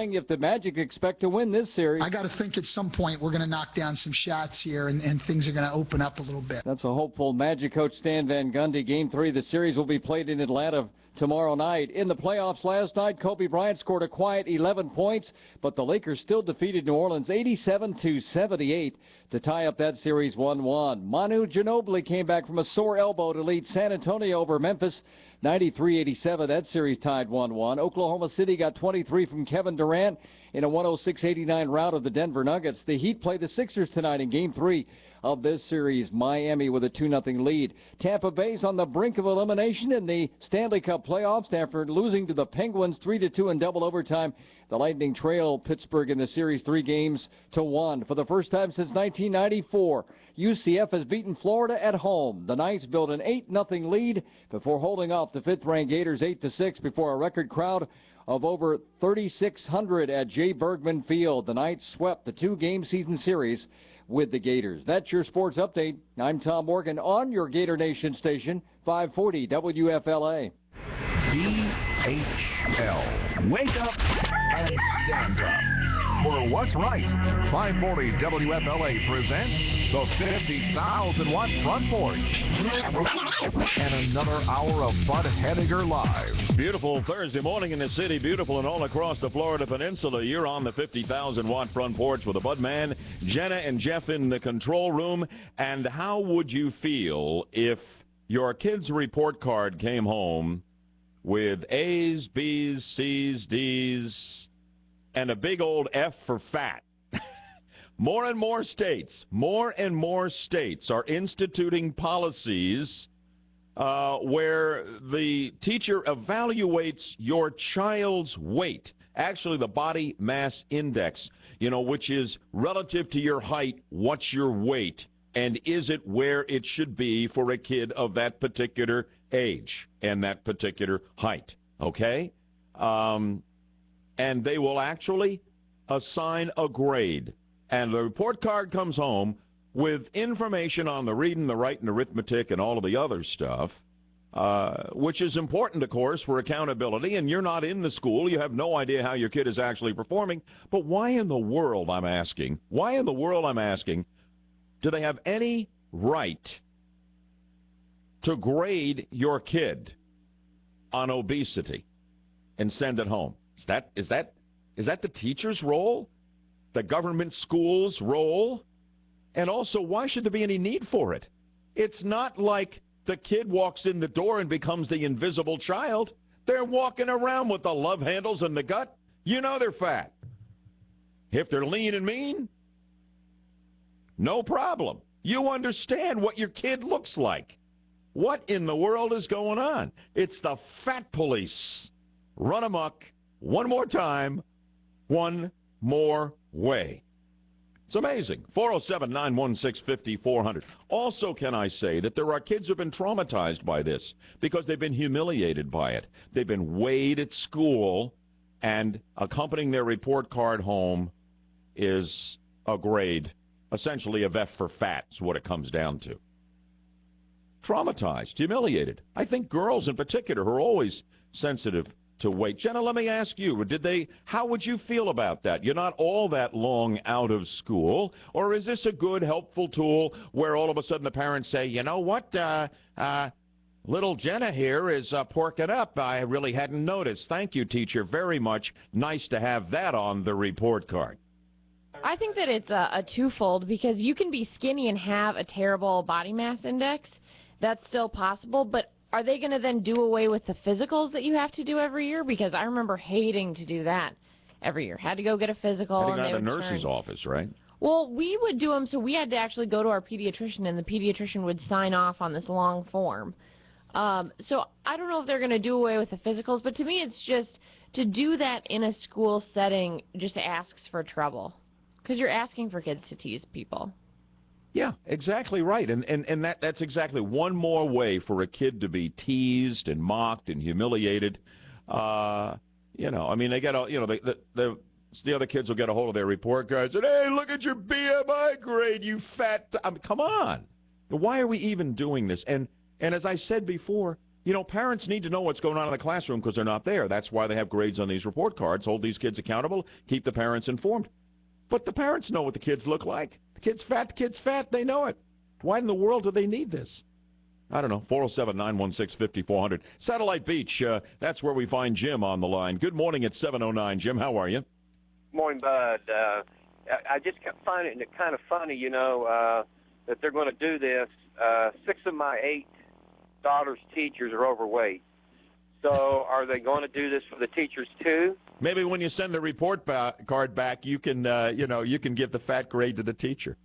If the Magic expect to win this series. I got to think at some point we're going to knock down some shots here and things are going to open up a little bit. That's a hopeful Magic coach Stan Van Gundy. Game 3 of the series will be played in Atlanta tomorrow night. In the playoffs last night, Kobe Bryant scored a quiet 11 points, but the Lakers still defeated New Orleans 87-78 to tie up that series 1-1. Manu Ginobili came back from a sore elbow to lead San Antonio over Memphis 93-87. That series tied 1-1. Oklahoma City got 23 from Kevin Durant in a 106-89 rout of the Denver Nuggets. The Heat play the Sixers tonight in Game 3 of this series. Miami with a 2-0 lead. Tampa Bay's on the brink of elimination in the Stanley Cup playoffs after losing to the Penguins 3-2 in double overtime. The Lightning trail Pittsburgh in the series 3-1. For the first time since 1994, UCF has beaten Florida at home. The Knights built an 8-0 lead before holding off the fifth-ranked Gators 8-6 before a record crowd of over 3,600 at Jay Bergman Field. The Knights swept the two-game season series with the Gators. That's your sports update. I'm Tom Morgan on your Gator Nation station, 540 WFLA. BHL. Wake up and stand up for what's right. 540 WFLA presents the 50,000-watt front porch. And another hour of Bud Hediger Live. Beautiful Thursday morning in the city. Beautiful and all across the Florida Peninsula. You're on the 50,000-watt front porch with the Bud Man, Jenna and Jeff in the control room. And how would you feel if your kid's report card came home with A's, B's, C's, D's, and a big old F for fat? More and more states are instituting policies where the teacher evaluates your child's weight, actually the body mass index, which is relative to your height, what's your weight, and is it where it should be for a kid of that particular age and that particular height, okay? And they will actually assign a grade. And the report card comes home with information on the reading, the writing, arithmetic, and all of the other stuff, which is important, of course, for accountability. And you're not in the school. You have no idea how your kid is actually performing. But why in the world, I'm asking, do they have any right to grade your kid on obesity and send it home? Is that the teacher's role? The government school's role? And also, why should there be any need for it? It's not like the kid walks in the door and becomes the invisible child. They're walking around with the love handles in the gut. They're fat. If they're lean and mean, no problem. You understand what your kid looks like. What in the world is going on? It's the fat police. Run amok. One more time. One more way. It's amazing. 407-916-5400. Also, can I say that there are kids who have been traumatized by this because they've been humiliated by it. They've been weighed at school, and accompanying their report card home is a grade, essentially a F for fat is what it comes down to. Traumatized, humiliated. I think girls in particular who are always sensitive to weight. Jenna, let me ask you, how would you feel about that? You're not all that long out of school, or is this a good, helpful tool where all of a sudden the parents say, you know what, little Jenna here is porking up. I really hadn't noticed. Thank you, teacher, very much. Nice to have that on the report card. I think that it's a twofold, because you can be skinny and have a terrible body mass index. That's still possible, but are they going to then do away with the physicals that you have to do every year? Because I remember hating to do that every year. Had to go get a physical. Had to go to the nurse's office, right? Well, we would do them, so we had to actually go to our pediatrician, and the pediatrician would sign off on this long form. So I don't know if they're going to do away with the physicals, but to me it's just to do that in a school setting just asks for trouble, because you're asking for kids to tease people. Yeah, exactly right. And that's exactly one more way for a kid to be teased and mocked and humiliated. I mean, they get the other kids will get a hold of their report cards and, hey, look at your BMI grade, you fat. Come on. Why are we even doing this? And as I said before, You know, parents need to know what's going on in the classroom because they're not there. That's why they have grades on these report cards. Hold these kids accountable, keep the parents informed. But the parents know what the kids look like. The kid's fat, they know it. Why in the world do they need this? I don't know, 407-916-5400. Satellite Beach, that's where we find Jim on the line. Good morning at 7:09. Jim, how are you? Morning, Bud. I just find it kind of funny, that they're going to do this. 6 of my 8 daughter's teachers are overweight. So are they going to do this for the teachers too? Maybe when you send the report card back, you can, you can give the fat grade to the teacher.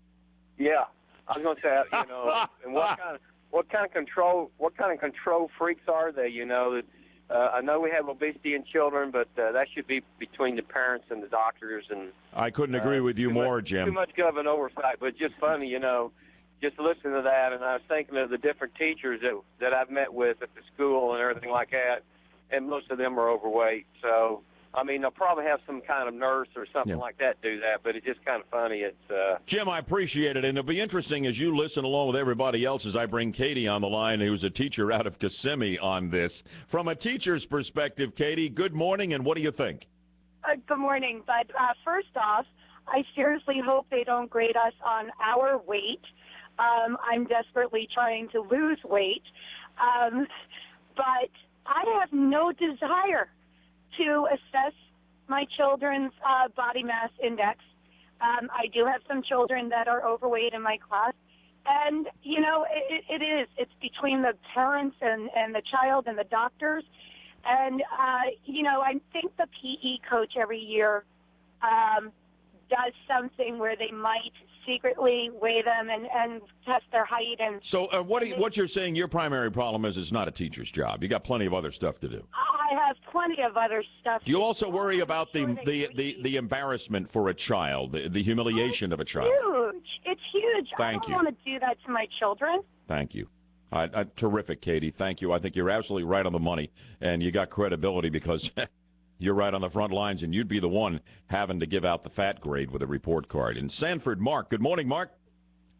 Yeah, I was going to say, and what kind of control freaks are they? I know we have obesity in children, but that should be between the parents and the doctors. And I couldn't agree with you more, Jim. Too much of an oversight, but just funny, just listening to that, and I was thinking of the different teachers that I've met with at the school and everything like that, and most of them are overweight. So, I mean, they'll probably have some kind of nurse or something like that do that, but it's just kind of funny. Jim, I appreciate it, and it'll be interesting as you listen along with everybody else as I bring Katie on the line, who's a teacher out of Kissimmee, on this. From a teacher's perspective, Katie, good morning, and what do you think? Good morning, but first off, I seriously hope they don't grade us on our weight. I'm desperately trying to lose weight, but I have no desire to assess my children's body mass index. I do have some children that are overweight in my class, and, it's between the parents and the child and the doctors. And, I think the PE coach every year does something where they might secretly weigh them and test their height. And so what you're saying, your primary problem is it's not a teacher's job. You got plenty of other stuff to do. I have plenty of other stuff. Do you also worry about the embarrassment for a child, the humiliation of a child? It's huge. Thank you. I don't want to do that to my children. Thank you. Terrific, Katie. Thank you. I think you're absolutely right on the money, and you got credibility because you're right on the front lines, and you'd be the one having to give out the fat grade with a report card. In Sanford, Mark. Good morning, Mark.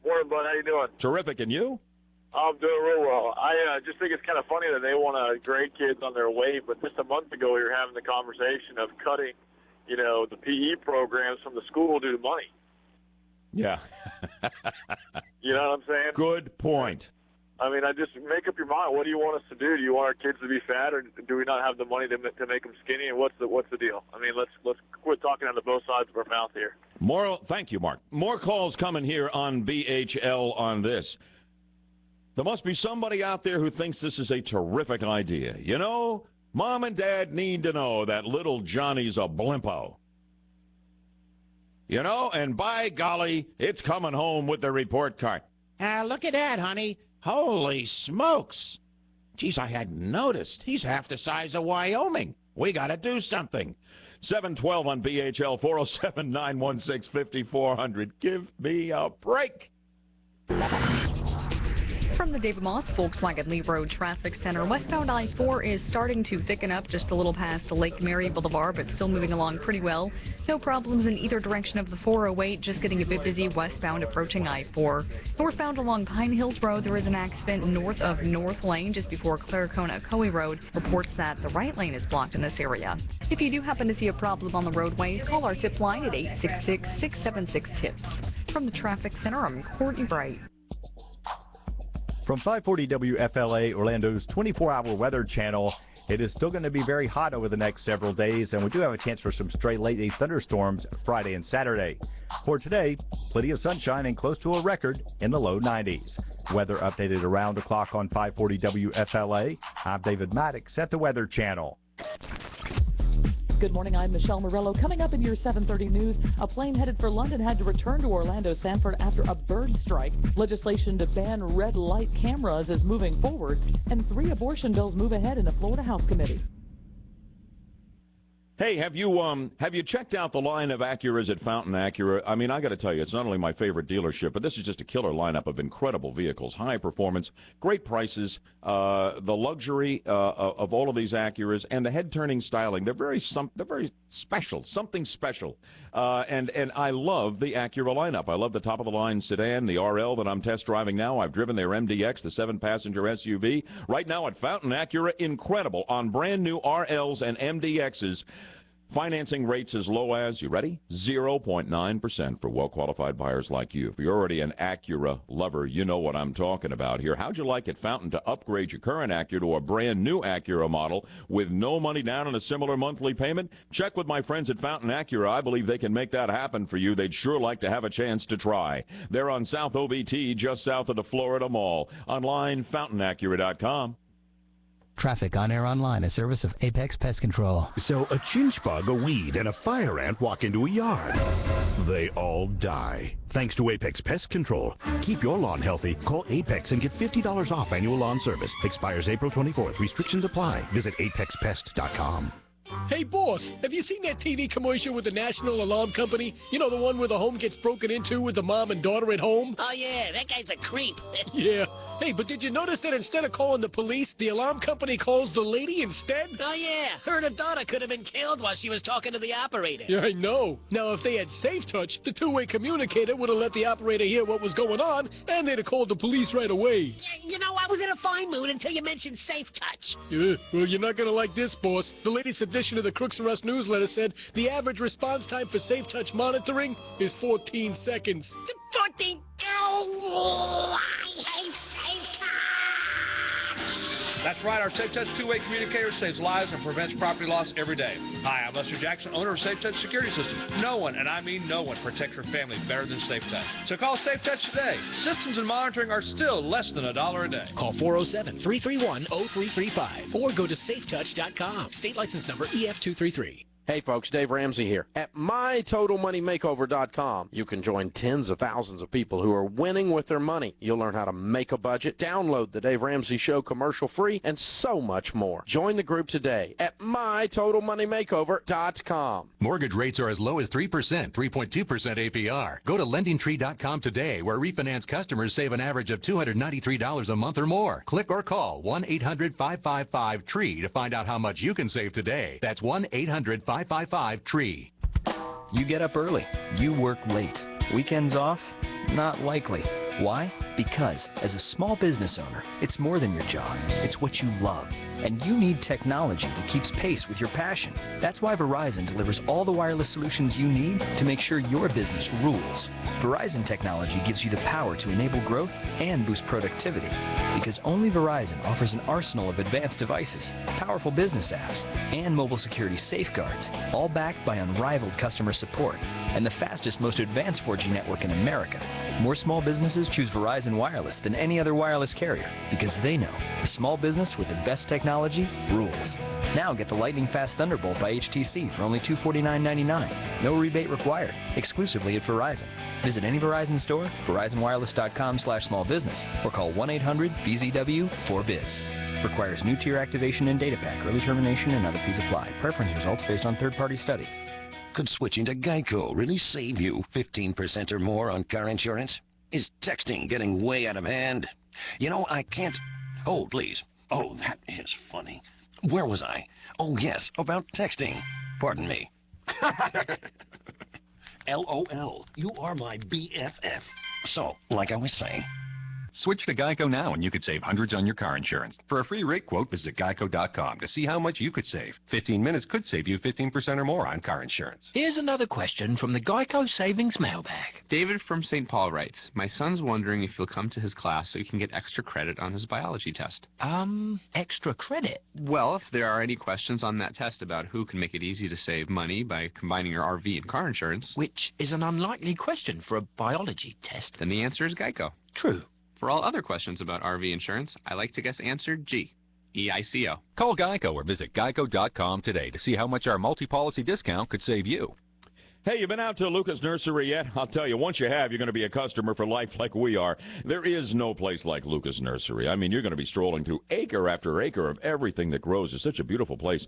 Morning, bud. How you doing? Terrific. And you? I'm doing real well. I just think it's kind of funny that they want to grade kids on their weight, but just a month ago we were having the conversation of cutting, the PE programs from the school due to money. Yeah. You know what I'm saying? Good point. I mean, I just make up your mind. What do you want us to do? Do you want our kids to be fat, or do we not have the money to make them skinny? And what's the deal? I mean, let's quit talking out of both sides of our mouth here. Thank you, Mark. More calls coming here on BHL on this. There must be somebody out there who thinks this is a terrific idea. Mom and Dad need to know that little Johnny's a blimpo. And by golly, it's coming home with the report card. Look at that, honey. Holy smokes. Geez, I hadn't noticed. He's half the size of Wyoming. We got to do something. 712 on BHL, 407-916-5400. Give me a break. From the David Moss Volkswagen Lee Road Traffic Center, westbound I-4 is starting to thicken up just a little past Lake Mary Boulevard, but still moving along pretty well. No problems in either direction of the 408, just getting a bit busy westbound approaching I-4. Northbound along Pine Hills Road, there is an accident north of North Lane just before Claricona-Coe Road. Reports that the right lane is blocked in this area. If you do happen to see a problem on the roadways, call our tip line at 866-676-TIPS. From the Traffic Center, I'm Courtney Bright. From 540 WFLA, Orlando's 24-hour weather channel, it is still going to be very hot over the next several days, and we do have a chance for some stray late-day thunderstorms Friday and Saturday. For today, plenty of sunshine and close to a record in the low 90s. Weather updated around the clock on 540 WFLA. I'm David Maddox at the Weather Channel. Good morning, I'm Michelle Morello. Coming up in your 7:30 news, a plane headed for London had to return to Orlando Sanford after a bird strike. Legislation to ban red light cameras is moving forward, and 3 abortion bills move ahead in a Florida House committee. Hey, have you checked out the line of Acuras at Fountain Acura? I mean, I got to tell you, it's not only my favorite dealership, but this is just a killer lineup of incredible vehicles, high performance, great prices, the luxury of all of these Acuras, and the head-turning styling. They're very special, something special. And I love the Acura lineup. I love the top-of-the-line sedan, the RL that I'm test driving now. I've driven their MDX, the 7-passenger SUV. Right now at Fountain Acura, incredible on brand-new RLs and MDXs. Financing rates as low as, you ready? 0.9% for well-qualified buyers like you. If you're already an Acura lover, you know what I'm talking about here. How'd you like at Fountain to upgrade your current Acura to a brand-new Acura model with no money down and a similar monthly payment? Check with my friends at Fountain Acura. I believe they can make that happen for you. They'd sure like to have a chance to try. They're on South OBT, just south of the Florida Mall. Online, fountainacura.com. Traffic on Air Online, a service of Apex Pest Control. So a chinch bug, a weed, and a fire ant walk into a yard. They all die. Thanks to Apex Pest Control. Keep your lawn healthy. Call Apex and get $50 off annual lawn service. Expires April 24th. Restrictions apply. Visit apexpest.com. Hey, boss, have you seen that TV commercial with the National Alarm Company? You know, the one where the home gets broken into with the mom and daughter at home? Oh, yeah, that guy's a creep. Yeah. Hey, but did you notice that instead of calling the police, the alarm company calls the lady instead? Oh, yeah, her and her daughter could have been killed while she was talking to the operator. Yeah, I know. Now, if they had Safe Touch, the two-way communicator would have let the operator hear what was going on, and they'd have called the police right away. You know, I was in a fine mood until you mentioned Safe Touch. Yeah, well, you're not going to like this, boss. The latest edition of the Crooks R Us newsletter said the average response time for Safe Touch monitoring is 14 seconds. 14? Oh, I hate Safe Touch! That's right, our Safe Touch two-way communicator saves lives and prevents property loss every day. Hi, I'm Lester Jackson, owner of Safe Touch Security Systems. No one, and I mean no one, protects your family better than Safe Touch. So call Safe Touch today. Systems and monitoring are still less than $1 a day. Call 407-331-0335 or go to safetouch.com. State license number EF233. Hey folks, Dave Ramsey here. At MyTotalMoneyMakeover.com, you can join tens of thousands of people who are winning with their money. You'll learn how to make a budget, download the Dave Ramsey Show commercial free, and so much more. Join the group today at MyTotalMoneyMakeover.com. Mortgage rates are as low as 3%, 3.2% APR. Go to LendingTree.com today, where refinance customers save an average of $293 a month or more. Click or call 1-800-555-TREE to find out how much you can save today. That's 1-800-555-TREE. You get up early. You work late. Weekends off? Not likely. Why? Because as a small business owner, it's more than your job. It's what you love. And you need technology that keeps pace with your passion. That's why Verizon delivers all the wireless solutions you need to make sure your business rules. Verizon technology gives you the power to enable growth and boost productivity. Because only Verizon offers an arsenal of advanced devices, powerful business apps, and mobile security safeguards, all backed by unrivaled customer support and the fastest, most advanced 4G network in America. More small businesses choose Verizon Wireless than any other wireless carrier because they know the small business with the best technology rules. Now get the lightning fast Thunderbolt by HTC for only $249.99. No rebate required, exclusively at Verizon. Visit any Verizon store, verizonwireless.com/smallbusiness, or call 1-800-BZW-4BIZ. Requires new tier activation and data pack. Early termination and other fees apply. Preference results based on third-party study. Could switching to Geico really save you 15% or more on car insurance? Is texting getting way out of hand? You know, I can't... Oh, please. Oh, that is funny. Where was I? Oh, yes, about texting. Pardon me. LOL, you are my BFF. So, like I was saying... Switch to Geico now and you could save hundreds on your car insurance. For a free rate quote, visit geico.com to see how much you could save. 15 minutes could save you 15% or more on car insurance. Here's another question from the Geico Savings Mailbag. David from St. Paul writes, my son's wondering if you'll come to his class so he can get extra credit on his biology test. Extra credit? Well, if there are any questions on that test about who can make it easy to save money by combining your RV and car insurance... Which is an unlikely question for a biology test. Then the answer is Geico. True. For all other questions about RV insurance, I like to guess answer G. EICO. Call Geico or visit geico.com today to see how much our multi-policy discount could save you. Hey, you been out to Lucas Nursery yet? I'll tell you, once you have, you're going to be a customer for life like we are. There is no place like Lucas Nursery. I mean, you're going to be strolling through acre after acre of everything that grows. It's such a beautiful place.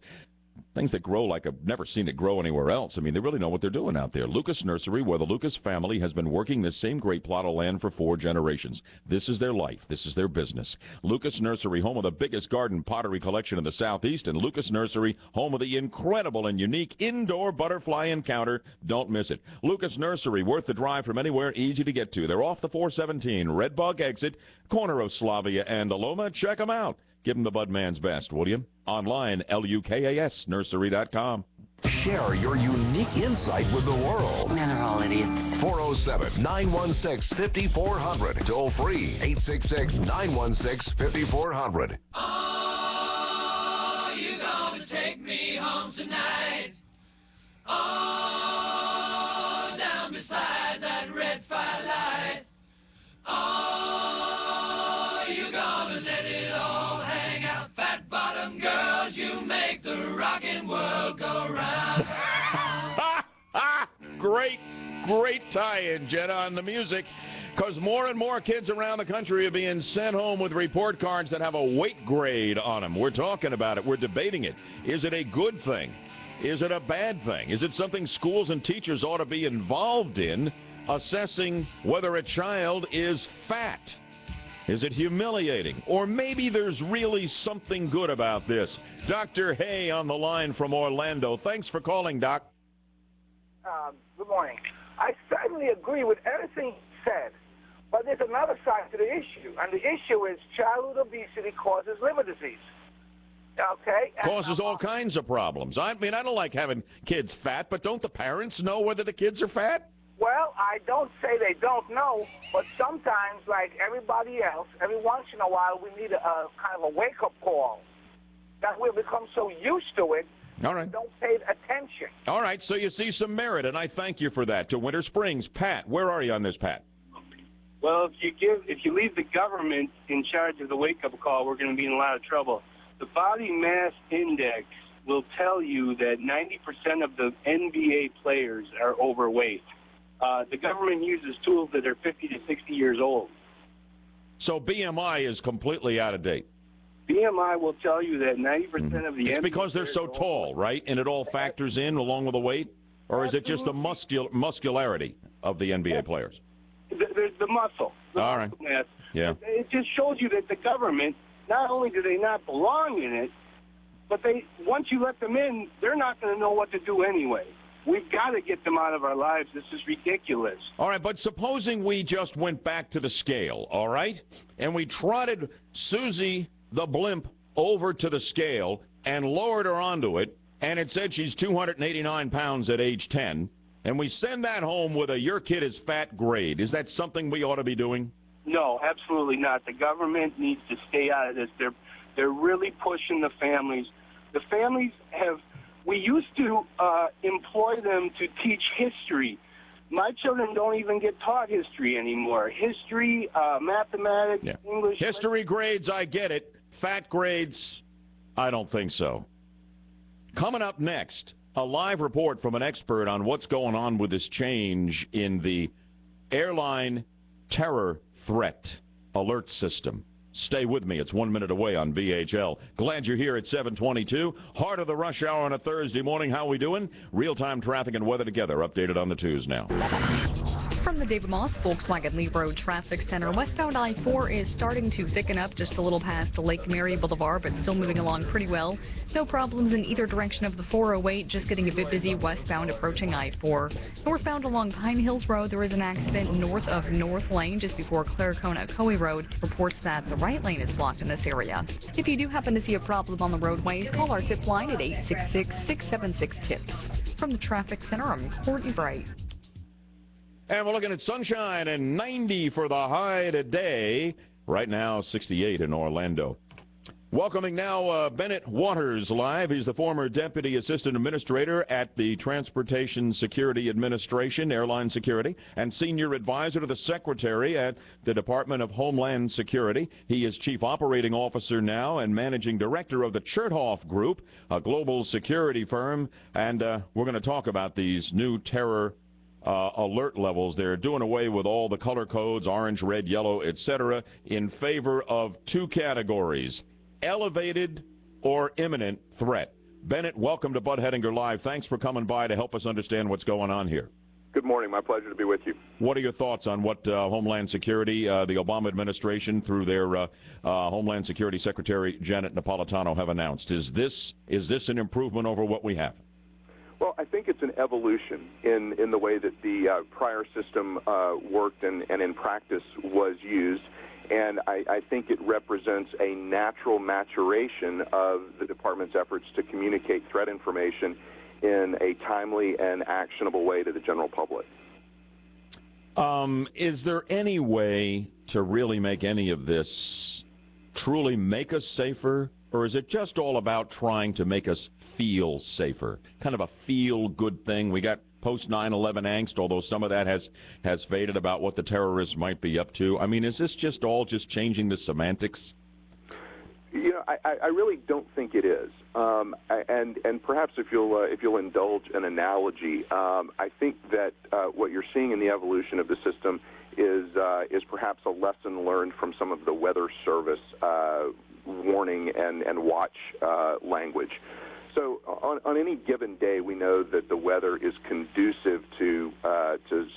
things that grow like I've never seen it grow anywhere else. I mean, they really know what they're doing out there. Lucas Nursery, where the Lucas family has been working this same great plot of land for 4 generations. This is their life. This is their business. Lucas Nursery, home of the biggest garden pottery collection in the Southeast, and Lucas Nursery, home of the incredible and unique indoor butterfly encounter. Don't miss it. Lucas Nursery, worth the drive from anywhere, easy to get to. They're off the 417 Redbug exit, corner of Slavia and Aloma. Check them out. Give them the Budman's best, would you? Online, LUKASnursery.com. Share your unique insight with the world. Men are all idiots. 407-916-5400. Toll free, 866-916-5400. Oh, you gonna take me home tonight? Oh, down beside that red firelight. Oh, you gonna let it all hang out? Fat bottom girls, you make the rockin' world go round. Great tie-in, Jenna, on the music, because more and more kids around the country are being sent home with report cards that have a weight grade on them. We're talking about it. We're debating it. Is it a good thing? Is it a bad thing? Is it something schools and teachers ought to be involved in, assessing whether a child is fat? Is it humiliating? Or maybe there's really something good about this. Dr. Hay on the line from Orlando. Thanks for calling, Doc. Good morning. I certainly agree with everything you said, but there's another side to the issue, and the issue is childhood obesity causes liver disease. Okay? Causes all kinds of problems. I mean, I don't like having kids fat, but don't the parents know whether the kids are fat? Well, I don't say they don't know, but sometimes, like everybody else, every once in a while we need a kind of a wake-up call that we've become so used to it. All right. Don't pay attention. All right, so you see some merit, and I thank you for that. To Winter Springs, Pat, where are you on this, Pat? Well, if you leave the government in charge of the wake-up call, we're going to be in a lot of trouble. The body mass index will tell you that 90% of the NBA players are overweight. The government uses tools that are 50 to 60 years old. So BMI is completely out of date. BMI will tell you that 90% of the It's because they're so tall, right? And it all factors in along with the weight? Or is it just the muscularity of the NBA players? The muscle. All right. Mass. Yeah. It just shows you that the government, not only do they not belong in it, but once you let them in, they're not going to know what to do anyway. We've got to get them out of our lives. This is ridiculous. All right, but supposing we just went back to the scale, all right? And we trotted Susie the blimp over to the scale and lowered her onto it, and it said she's 289 pounds at age 10, and we send that home with a your kid is fat grade. Is that something we ought to be doing? No, absolutely not. The government needs to stay out of this. They're really pushing the families. The families we used to employ them to teach history. My children don't even get taught history anymore. History, mathematics, English. History grades, I get it. Fat grades, I don't think so. Coming up next, a live report from an expert on what's going on with this change in the airline terror threat alert system. Stay with me. It's 1 minute away on BHL. Glad you're here at 7:22. Heart of the rush hour on a Thursday morning. How we doing? Real-time traffic and weather together. Updated on the 2s now. From the David Moss Volkswagen Lee Road Traffic Center, westbound I-4 is starting to thicken up just a little past Lake Mary Boulevard, but still moving along pretty well. No problems in either direction of the 408, just getting a bit busy westbound approaching I-4. Northbound along Pine Hills Road, there is an accident north of North Lane just before Claricona Coe Road. Reports that the right lane is blocked in this area. If you do happen to see a problem on the roadways, call our tip line at 866-676-TIPS. From the Traffic Center, I'm Courtney Bright. And we're looking at sunshine and 90 for the high today. Right now, 68 in Orlando. Welcoming now Bennett Waters live. He's the former Deputy Assistant Administrator at the Transportation Security Administration, Airline Security, and Senior Advisor to the Secretary at the Department of Homeland Security. He is Chief Operating Officer now and Managing Director of the Chertoff Group, a global security firm. And we're going to talk about these new terror alert levels. They're doing away with all the color codes, orange, red, yellow, etc., in favor of 2 categories, elevated or imminent threat. Bennett, welcome to Bud Hedinger Live. Thanks for coming by to help us understand what's going on here. Good morning. My pleasure to be with you. What are your thoughts on what Homeland Security, the Obama administration, through their Homeland Security Secretary Janet Napolitano, have announced? Is this an improvement over what we have? Well, I think it's an evolution in the way that the prior system worked and in practice was used. And I think it represents a natural maturation of the department's efforts to communicate threat information in a timely and actionable way to the general public. Is there any way to really make any of this truly make us safer, or is it just all about trying to make us feel safer? Kind of a feel-good thing. We got post-9/11 angst, although some of that has faded about what the terrorists might be up to. I mean, is this just all just changing the semantics? You know, I really don't think it is. And perhaps if you'll indulge an analogy, I think that what you're seeing in the evolution of the system is perhaps a lesson learned from some of the Weather Service warning and watch language. So on any given day, we know that the weather is conducive to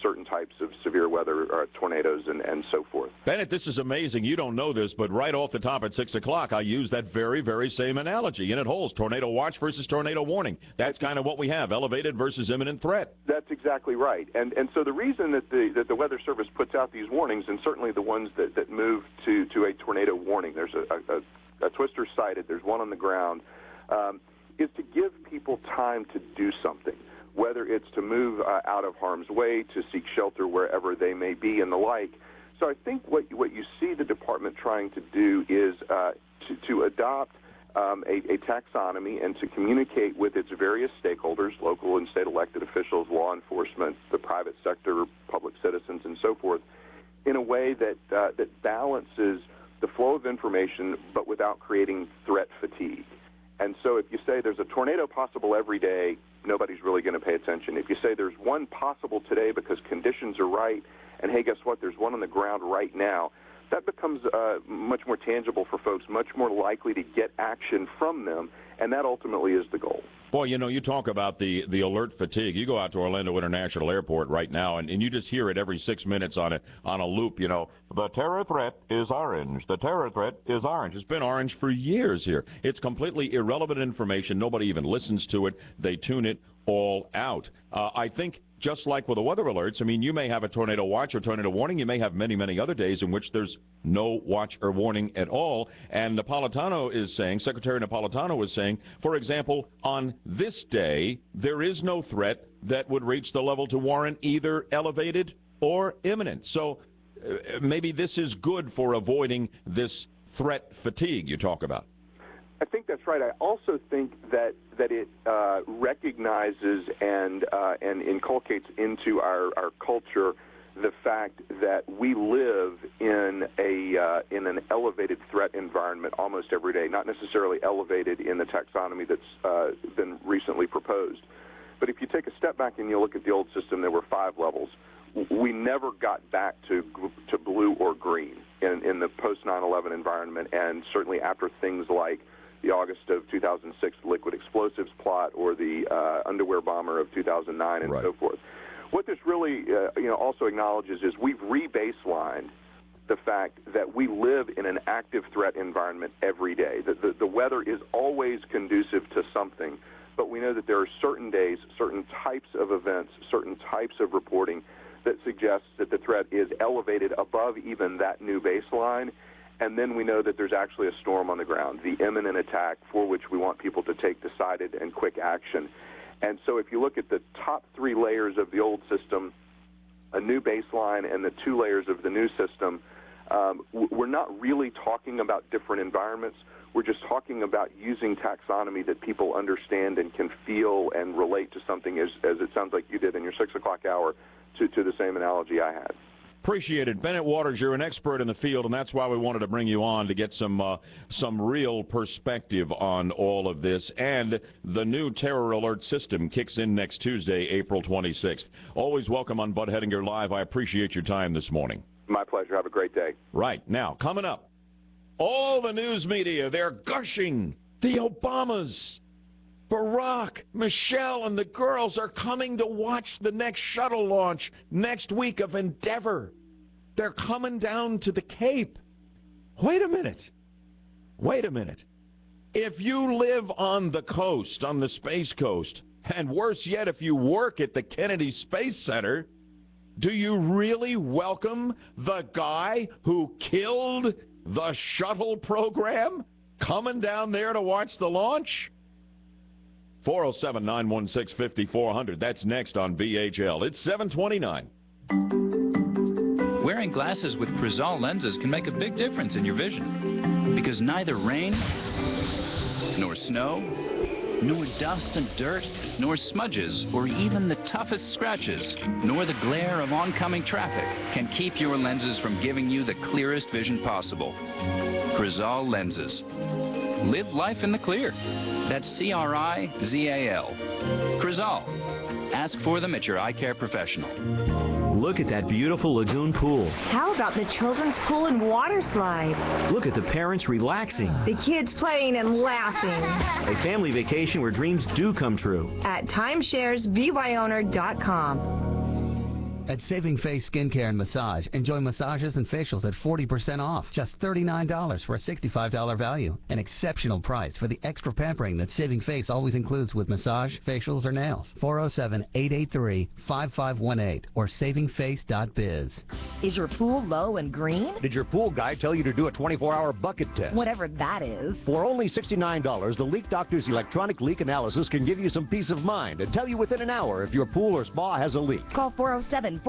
certain types of severe weather, tornadoes, and so forth. Bennett, this is amazing. You don't know this, but right off the top at 6 o'clock, I use that very, very same analogy, and it holds. Tornado watch versus tornado warning. That's kind of what we have, elevated versus imminent threat. That's exactly right. And so the reason that the Weather Service puts out these warnings, and certainly the ones that move to a tornado warning, there's a twister sighted, there's one on the ground, is to give people time to do something, whether it's to move out of harm's way, to seek shelter wherever they may be, and the like. So I think what you see the department trying to do is to adopt a taxonomy and to communicate with its various stakeholders, local and state elected officials, law enforcement, the private sector, public citizens, and so forth, in a way that balances the flow of information but without creating threat fatigue. And so if you say there's a tornado possible every day, nobody's really going to pay attention. If you say there's one possible today because conditions are right, and hey, guess what, there's one on the ground right now, that becomes much more tangible for folks, much more likely to get action from them, and that ultimately is the goal. Boy, you know, you talk about the alert fatigue. You go out to Orlando International Airport right now, and you just hear it every 6 minutes on a loop, you know. The terror threat is orange. The terror threat is orange. It's been orange for years here. It's completely irrelevant information. Nobody even listens to it. They tune it all out. I think just like with the weather alerts, I mean, you may have a tornado watch or tornado warning. You may have many, many other days in which there's no watch or warning at all. And Napolitano is saying, Secretary Napolitano is saying, for example, on this day, there is no threat that would reach the level to warrant either elevated or imminent. So maybe this is good for avoiding this threat fatigue you talk about. I think that's right. I also think that it recognizes and inculcates into our culture the fact that we live in an elevated threat environment almost every day, not necessarily elevated in the taxonomy that's been recently proposed. But if you take a step back and you look at the old system, there were 5 levels. We never got back to blue or green in the post-9/11 environment, and certainly after things like the August of 2006 liquid explosives plot or the underwear bomber of 2009 and so forth. What this really also acknowledges is we've re-baselined the fact that we live in an active threat environment every day. The weather is always conducive to something, but we know that there are certain days, certain types of events, certain types of reporting that suggests that the threat is elevated above even that new baseline. And then we know that there's actually a storm on the ground, the imminent attack for which we want people to take decided and quick action. And so if you look at the top 3 layers of the old system, a new baseline, and the 2 layers of the new system, we're not really talking about different environments. We're just talking about using taxonomy that people understand and can feel and relate to something, as it sounds like you did in your 6 o'clock hour, to the same analogy I had. Appreciate it. Bennett Waters, you're an expert in the field, and that's why we wanted to bring you on to get some real perspective on all of this. And the new terror alert system kicks in next Tuesday, April 26th. Always welcome on Bud Hedinger Live. I appreciate your time this morning. My pleasure. Have a great day. Right. Now, coming up, all the news media, they're gushing the Obamas. Barack, Michelle, and the girls are coming to watch the next shuttle launch next week of Endeavour. They're coming down to the Cape. Wait a minute. If you live on the coast, on the Space Coast, and worse yet, if you work at the Kennedy Space Center, do you really welcome the guy who killed the shuttle program coming down there to watch the launch? 407-916-5400. That's next on BHL. It's 7:29. Wearing glasses with Crizal lenses can make a big difference in your vision. Because neither rain, nor snow, nor dust and dirt, nor smudges, or even the toughest scratches, nor the glare of oncoming traffic can keep your lenses from giving you the clearest vision possible. Crizal lenses. Live life in the clear. That's C-R-I-Z-A-L. Crizal. Ask for them at your eye care professional. Look at that beautiful lagoon pool. How about the children's pool and water slide? Look at the parents relaxing. The kids playing and laughing. A family vacation where dreams do come true. At timesharesbyowner.com. At Saving Face Skincare and Massage, enjoy massages and facials at 40% off. Just $39 for a $65 value. An exceptional price for the extra pampering that Saving Face always includes with massage, facials, or nails. 407-883-5518 or savingface.biz. Is your pool low and green? Did your pool guy tell you to do a 24-hour bucket test? Whatever that is. For only $69, the Leak Doctor's electronic leak analysis can give you some peace of mind and tell you within an hour if your pool or spa has a leak. Call 407-426-9995.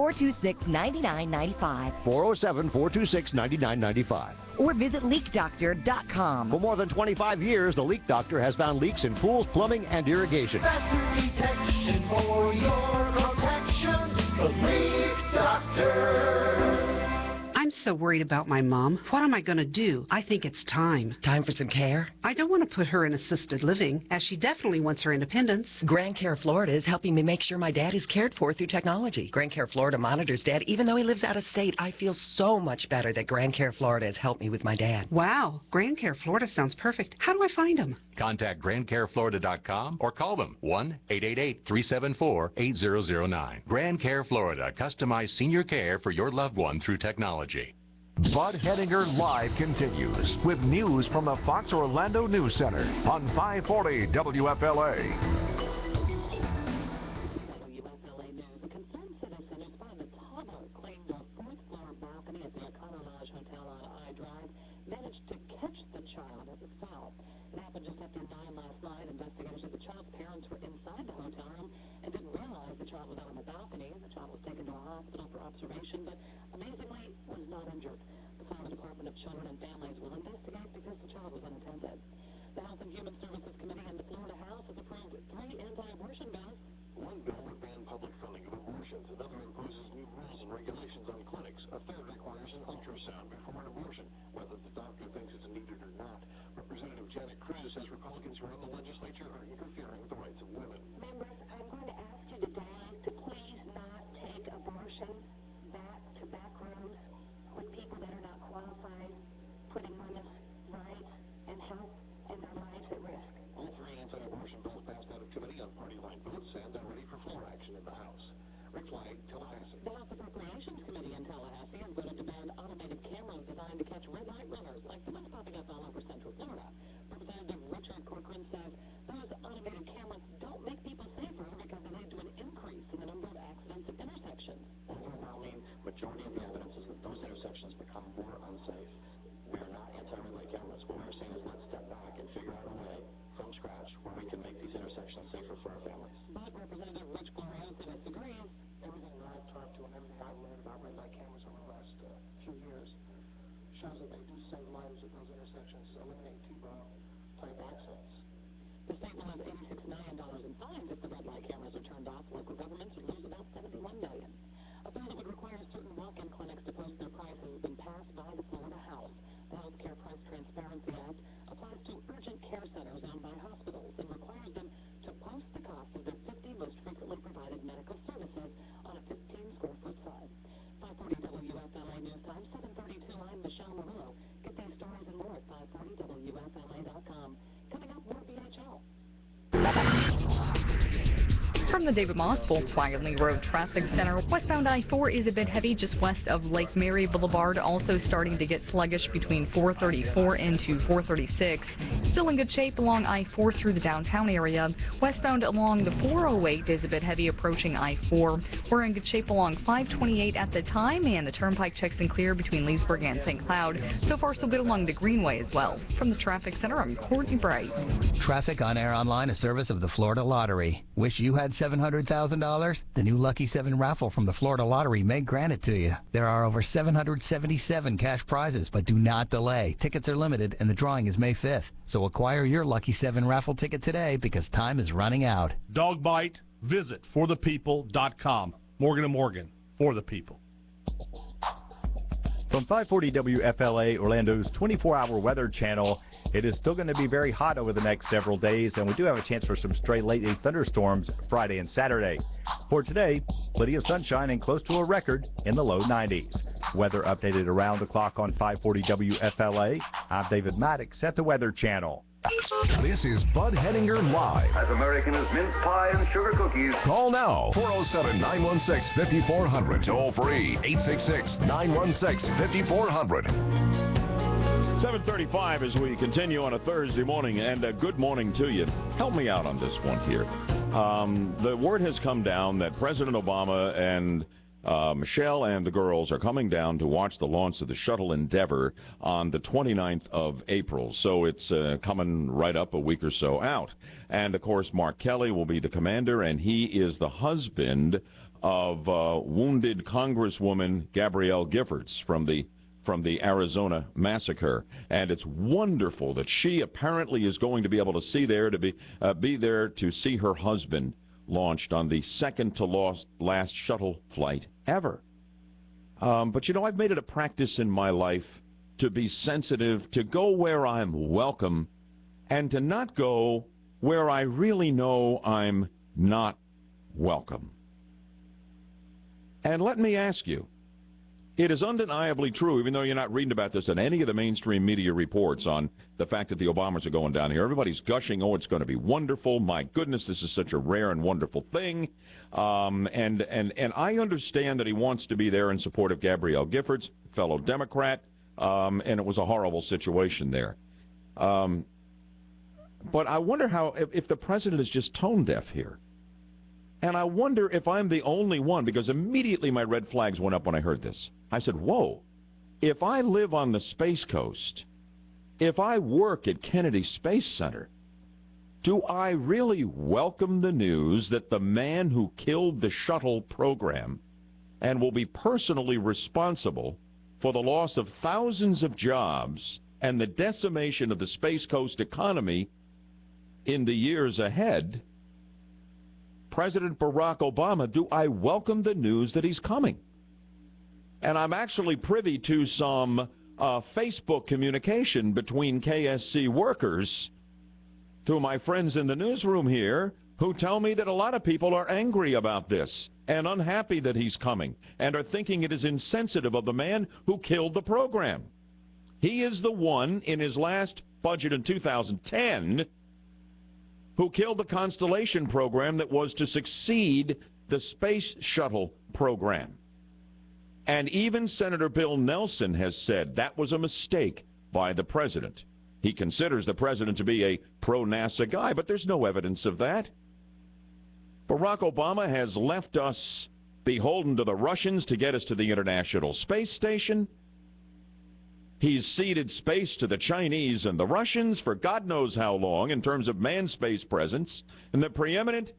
407-426-9995. Or visit leakdoctor.com. For more than 25 years, the Leak Doctor has found leaks in pools, plumbing, and irrigation. Faster detection for your protection. The Leak Doctor. I'm so worried about my mom. What am I going to do? I think it's time. Time for some care? I don't want to put her in assisted living, as she definitely wants her independence. Grand Care Florida is helping me make sure my dad is cared for through technology. Grand Care Florida monitors Dad even though he lives out of state. I feel so much better that Grand Care Florida has helped me with my dad. Wow, Grand Care Florida sounds perfect. How do I find them? Contact GrandCareFlorida.com or call them 1-888-374-8009. Grand Care Florida, customized senior care for your loved one through technology. Bud Henninger Live continues with news from the Fox Orlando News Center on 540 WFLA. Managed to catch the child as it fell. It happened just after 9 last night. Investigators said the child's parents were inside the hotel room and didn't realize the child was out on the balcony. The child was taken to a hospital for observation, but amazingly was not injured. The Florida Department of Children and Families will investigate because the child was unattended. The Health and Human Services Committee in the Florida House has approved 3 anti-abortion bills. One bill would ban public funding of abortions. Another imposes new rules and regulations on clinics. A third requires an ultrasound before an abortion, whether the doctor thinks it's needed or not. Representative Janet Cruz says Republicans who are in the legislature are interfering with the rights of women. Members, I'm going to ask you today to please not take abortion back to back rooms with people that are not qualified, putting women's rights and health and their lives at risk. All 3 anti-abortion bills passed out of committee on party line votes and are ready for floor action in the House. Rick Flag, Tallahassee. The House Appropriations Committee in Tallahassee has voted to ban automated cameras designed to catch red light runners like the ones popping up all over Central Florida. Representative Richard Corcoran says those automated cameras don't make people safer because they lead to an increase in the number of accidents at intersections. Overwhelming majority of the evidence is that those intersections become more unsafe. We are not anti-relay cameras. What we're saying is let's step back and figure out a way from scratch where we can make these intersections safer for our families. But Representative Rich Glorioso disagrees. Everything that I've talked to and everything I've learned about red light cameras over the last few years shows that they do save lives at those intersections, eliminate T-type accidents. The state will lose $86 million in fines if the red light cameras are turned off. Local governments would lose about $71 million. A bill that would require certain walk-in clinics to post their prices has been passed by the Florida House. The Health Care Price Transparency Act applies to urgent care centers owned by hospitals and requires them to post the cost of their 50 most frequently provided medical services on a 15-square-foot side. 540 WFLA News Time, 7:32. I'm Michelle Murillo. Get these stories and more at 540WFLA.com. Coming up, more BHL. From the David Moss Volkswagen Lee Road Traffic Center, westbound I-4 is a bit heavy just west of Lake Mary Boulevard, also starting to get sluggish between 434 into 436. Still in good shape along I-4 through the downtown area. Westbound along the 408 is a bit heavy approaching I-4. We're in good shape along 528 at the time, and the turnpike checks and clear between Leesburg and St. Cloud. So far, so good along the Greenway as well. From the Traffic Center, I'm Courtney Bright. Traffic on Air Online, a service of the Florida Lottery. Wish you had $700,000? The new Lucky 7 raffle from the Florida Lottery may grant it to you. There are over 777 cash prizes, but do not delay. Tickets are limited, and the drawing is May 5th. So acquire your Lucky 7 raffle ticket today because time is running out. Dog bite? Visit forthepeople.com. Morgan & Morgan, for the people. From 540 WFLA, Orlando's 24-hour weather channel, it is still going to be very hot over the next several days, and we do have a chance for some stray late-day thunderstorms Friday and Saturday. For today, plenty of sunshine and close to a record in the low 90s. Weather updated around the clock on 540 WFLA. I'm David Maddox at the Weather Channel. This is Bud Henninger Live. As American as mince pie and sugar cookies. Call now, 407-916-5400. Toll free, 866-916-5400. 7:35 as we continue on a Thursday morning, and good morning to you. Help me out on this one here. The word has come down that President Obama and Michelle and the girls are coming down to watch the launch of the shuttle Endeavour on the 29th of April. So it's coming right up a week or so out. And, of course, Mark Kelly will be the commander, and he is the husband of wounded Congresswoman Gabrielle Giffords from the Arizona massacre. And it's wonderful that she apparently is going to be able to be there to see her husband launched on the second to last shuttle flight ever. But, you know, I've made it a practice in my life to be sensitive, to go where I'm welcome, and to not go where I really know I'm not welcome. And let me ask you, it is undeniably true, even though you're not reading about this in any of the mainstream media reports on the fact that the Obamas are going down here. Everybody's gushing, oh, it's going to be wonderful. My goodness, this is such a rare and wonderful thing. And I understand that he wants to be there in support of Gabrielle Giffords, fellow Democrat, and it was a horrible situation there. But I wonder if the president is just tone deaf here. And I wonder if I'm the only one, because immediately my red flags went up when I heard this. I said, whoa, if I live on the Space Coast, if I work at Kennedy Space Center, do I really welcome the news that the man who killed the shuttle program and will be personally responsible for the loss of thousands of jobs and the decimation of the Space Coast economy in the years ahead, President Barack Obama, do I welcome the news that he's coming? And I'm actually privy to some Facebook communication between KSC workers through my friends in the newsroom here who tell me that a lot of people are angry about this and unhappy that he's coming and are thinking it is insensitive of the man who killed the program. He is the one in his last budget in 2010 who killed the Constellation program that was to succeed the Space Shuttle program. And even Senator Bill Nelson has said that was a mistake by the president. He considers the president to be a pro-NASA guy, but there's no evidence of that. Barack Obama has left us beholden to the Russians to get us to the International Space Station. He's ceded space to the Chinese and the Russians for God knows how long in terms of manned space presence, and the preeminent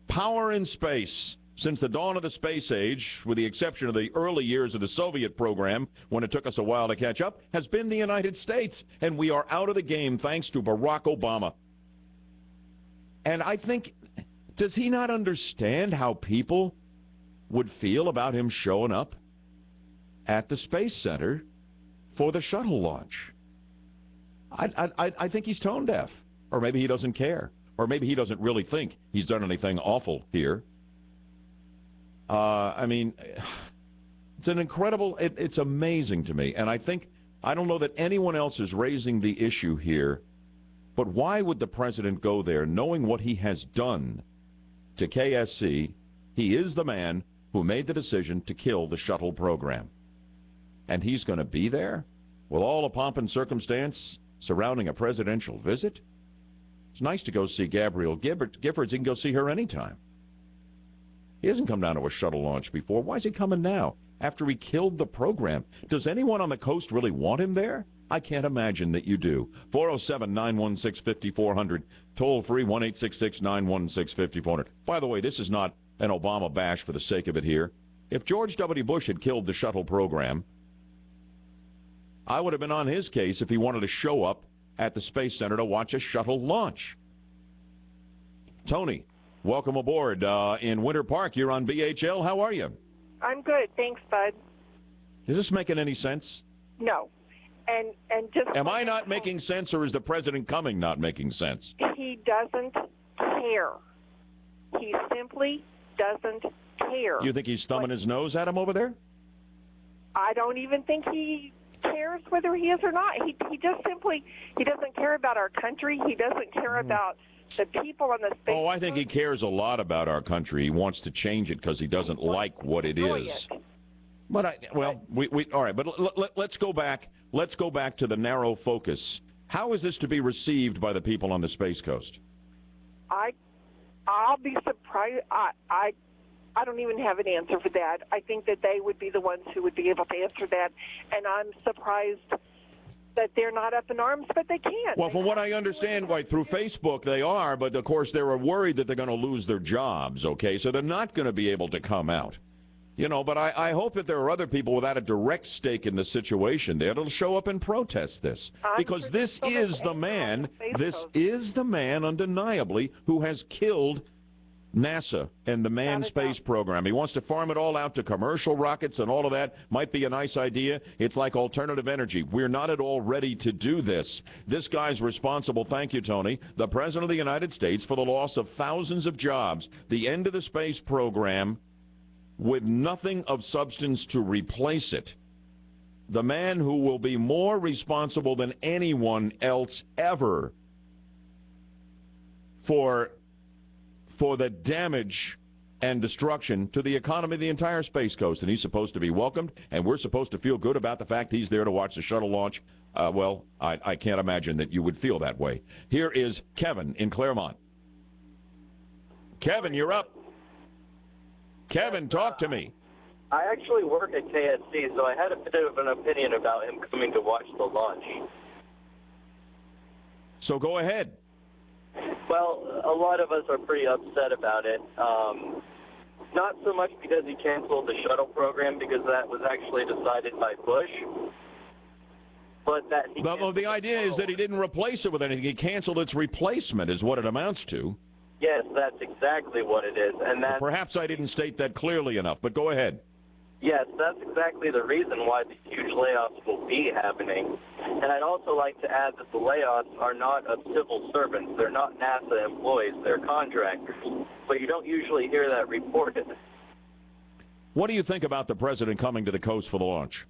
power in space since the dawn of the space age, with the exception of the early years of the Soviet program when it took us a while to catch up, has been the United States, and we are out of the game thanks to Barack Obama. And I think, does he not understand how people would feel about him showing up at the Space Center for the shuttle launch? I think he's tone deaf, or maybe he doesn't care, or maybe he doesn't really think he's done anything awful here. I mean, it's an incredible, it's amazing to me, and I don't know that anyone else is raising the issue here, but why would the president go there knowing what he has done to KSC. He is the man who made the decision to kill the shuttle program. And he's going to be there with all the pomp and circumstance surrounding a presidential visit? It's nice to go see Gabrielle Giffords. He can go see her anytime. He hasn't come down to a shuttle launch before. Why is he coming now, after he killed the program? Does anyone on the coast really want him there? I can't imagine that you do. 407-916-5400. Toll free, 1-866-916-5400. By the way, this is not an Obama bash for the sake of it here. If George W. Bush had killed the shuttle program, I would have been on his case if he wanted to show up at the Space Center to watch a shuttle launch. Tony, welcome aboard in Winter Park. You're on BHL. How are you? I'm good. Thanks, Bud. Is this making any sense? No. And just... Am I not making sense, or is the president coming not making sense? He doesn't care. He simply doesn't care. You think he's thumbing his nose at him over there? I don't even think he cares whether he is or not. He just simply, he doesn't care about our country. He doesn't care about the people on the space. Oh, I think he cares a lot about our country. He wants to change it because he doesn't like what it is. But all right. But let's go back. Let's go back to the narrow focus. How is this to be received by the people on the Space Coast? I'll be surprised. I don't even have an answer for that. I think that they would be the ones who would be able to answer that, and I'm surprised that they're not up in arms, but they can. Well, from what I understand, through Facebook they are, but of course they're worried that they're going to lose their jobs, okay? So they're not going to be able to come out. You know, but I hope that there are other people without a direct stake in the situation there that'll show up and protest this. Because this is the man, undeniably, who has killed NASA and the manned space program. He wants to farm it all out to commercial rockets and all of that. Might be a nice idea. It's like alternative energy. We're not at all ready to do this. This guy's responsible, thank you, Tony, the President of the United States, for the loss of thousands of jobs, the end of the space program, with nothing of substance to replace it. The man who will be more responsible than anyone else ever for the damage and destruction to the economy of the entire Space Coast. And he's supposed to be welcomed, and we're supposed to feel good about the fact he's there to watch the shuttle launch. Well, I can't imagine that you would feel that way. Here is Kevin in Claremont. Kevin, you're up. Kevin, talk to me. I actually work at KSC, so I had a bit of an opinion about him coming to watch the launch. So go ahead. Well, a lot of us are pretty upset about it. Not so much because he canceled the shuttle program, because that was actually decided by Bush. But that he the idea is that he didn't replace it with anything. He canceled its replacement is what it amounts to. Yes, that's exactly what it is. And that, perhaps I didn't state that clearly enough, but go ahead. Yes, that's exactly the reason why these huge layoffs will be happening. And I'd also like to add that the layoffs are not of civil servants. They're not NASA employees. They're contractors. But you don't usually hear that reported. What do you think about the president coming to the coast for the launch?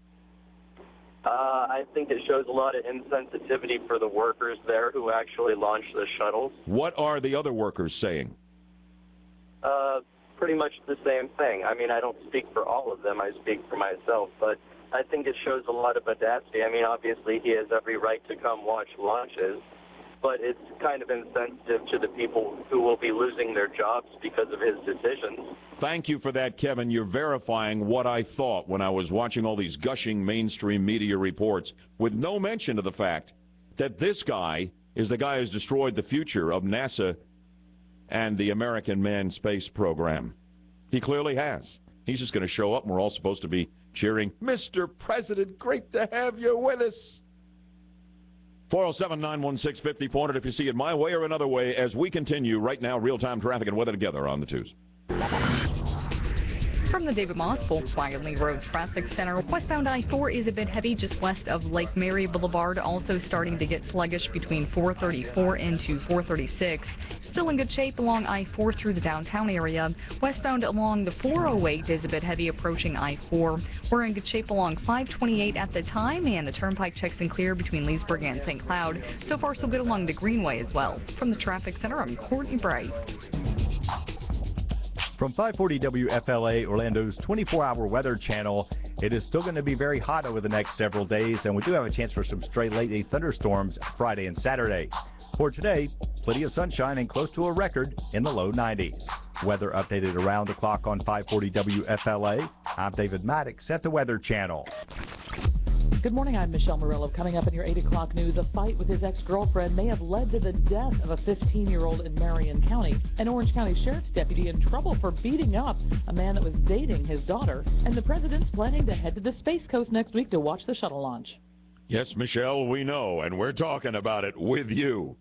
I think it shows a lot of insensitivity for the workers there who actually launched the shuttles. What are the other workers saying? Pretty much the same thing. I mean, I don't speak for all of them. I speak for myself. But I think it shows a lot of audacity. I mean, obviously, he has every right to come watch launches. But it's kind of insensitive to the people who will be losing their jobs because of his decisions. Thank you for that, Kevin. You're verifying what I thought when I was watching all these gushing mainstream media reports, with no mention of the fact that this guy is the guy who's destroyed the future of NASA and the American manned space program. He clearly has. He's just going to show up, and we're all supposed to be cheering, Mr. President, great to have you with us. 407-916-5400 if you see it my way or another way as we continue right now, real-time traffic and weather together on the twos. From the David Moss Volkswagen Lee Road Traffic Center, westbound I-4 is a bit heavy just west of Lake Mary Boulevard, also starting to get sluggish between 434 into 436. Still in good shape along I-4 through the downtown area. Westbound along the 408 is a bit heavy approaching I-4. We're in good shape along 528 at the time, and the turnpike checks and clear between Leesburg and St. Cloud. So far, so good along the Greenway as well. From the Traffic Center, I'm Courtney Bright. From 540 WFLA, Orlando's 24-hour weather channel, it is still going to be very hot over the next several days, and we do have a chance for some stray late-day thunderstorms Friday and Saturday. For today, plenty of sunshine and close to a record in the low 90s. Weather updated around the clock on 540 WFLA. I'm David Maddox at the Weather Channel. Good morning, I'm Michelle Morello. Coming up in your 8 o'clock news, a fight with his ex-girlfriend may have led to the death of a 15-year-old in Marion County. An Orange County Sheriff's deputy in trouble for beating up a man that was dating his daughter. And the president's planning to head to the Space Coast next week to watch the shuttle launch. Yes, Michelle, we know, and we're talking about it with you.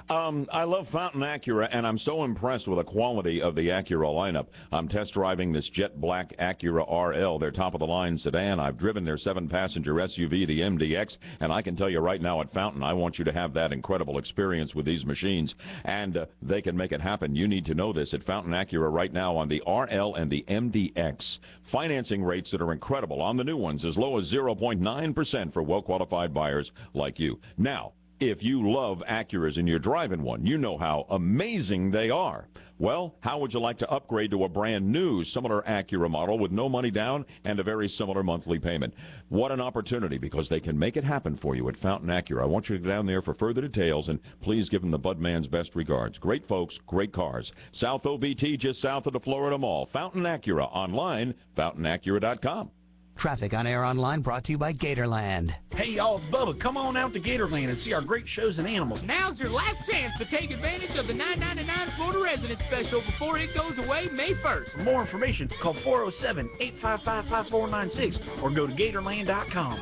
I love Fountain Acura, and I'm so impressed with the quality of the Acura lineup. I'm test driving this jet black Acura RL, their top-of-the-line sedan. I've driven their 7-passenger SUV, the MDX, and I can tell you right now at Fountain, I want you to have that incredible experience with these machines, and they can make it happen. You need to know this at Fountain Acura right now on the RL and the MDX. Financing rates that are incredible on the new ones, as low as 0.9% for well-qualified buyers like you. Now, if you love Acuras and you're driving one, you know how amazing they are. Well, how would you like to upgrade to a brand new similar Acura model with no money down and a very similar monthly payment? What an opportunity, because they can make it happen for you at Fountain Acura. I want you to go down there for further details, and please give them the Budman's best regards. Great folks, great cars. South OBT, just south of the Florida Mall. Fountain Acura, online, fountainacura.com. Traffic on Air Online brought to you by Gatorland. Hey y'all, it's Bubba. Come on out to Gatorland and see our great shows and animals. Now's your last chance to take advantage of the $9.99 Florida Resident Special before it goes away May 1st. For more information, call 407-855-5496 or go to Gatorland.com.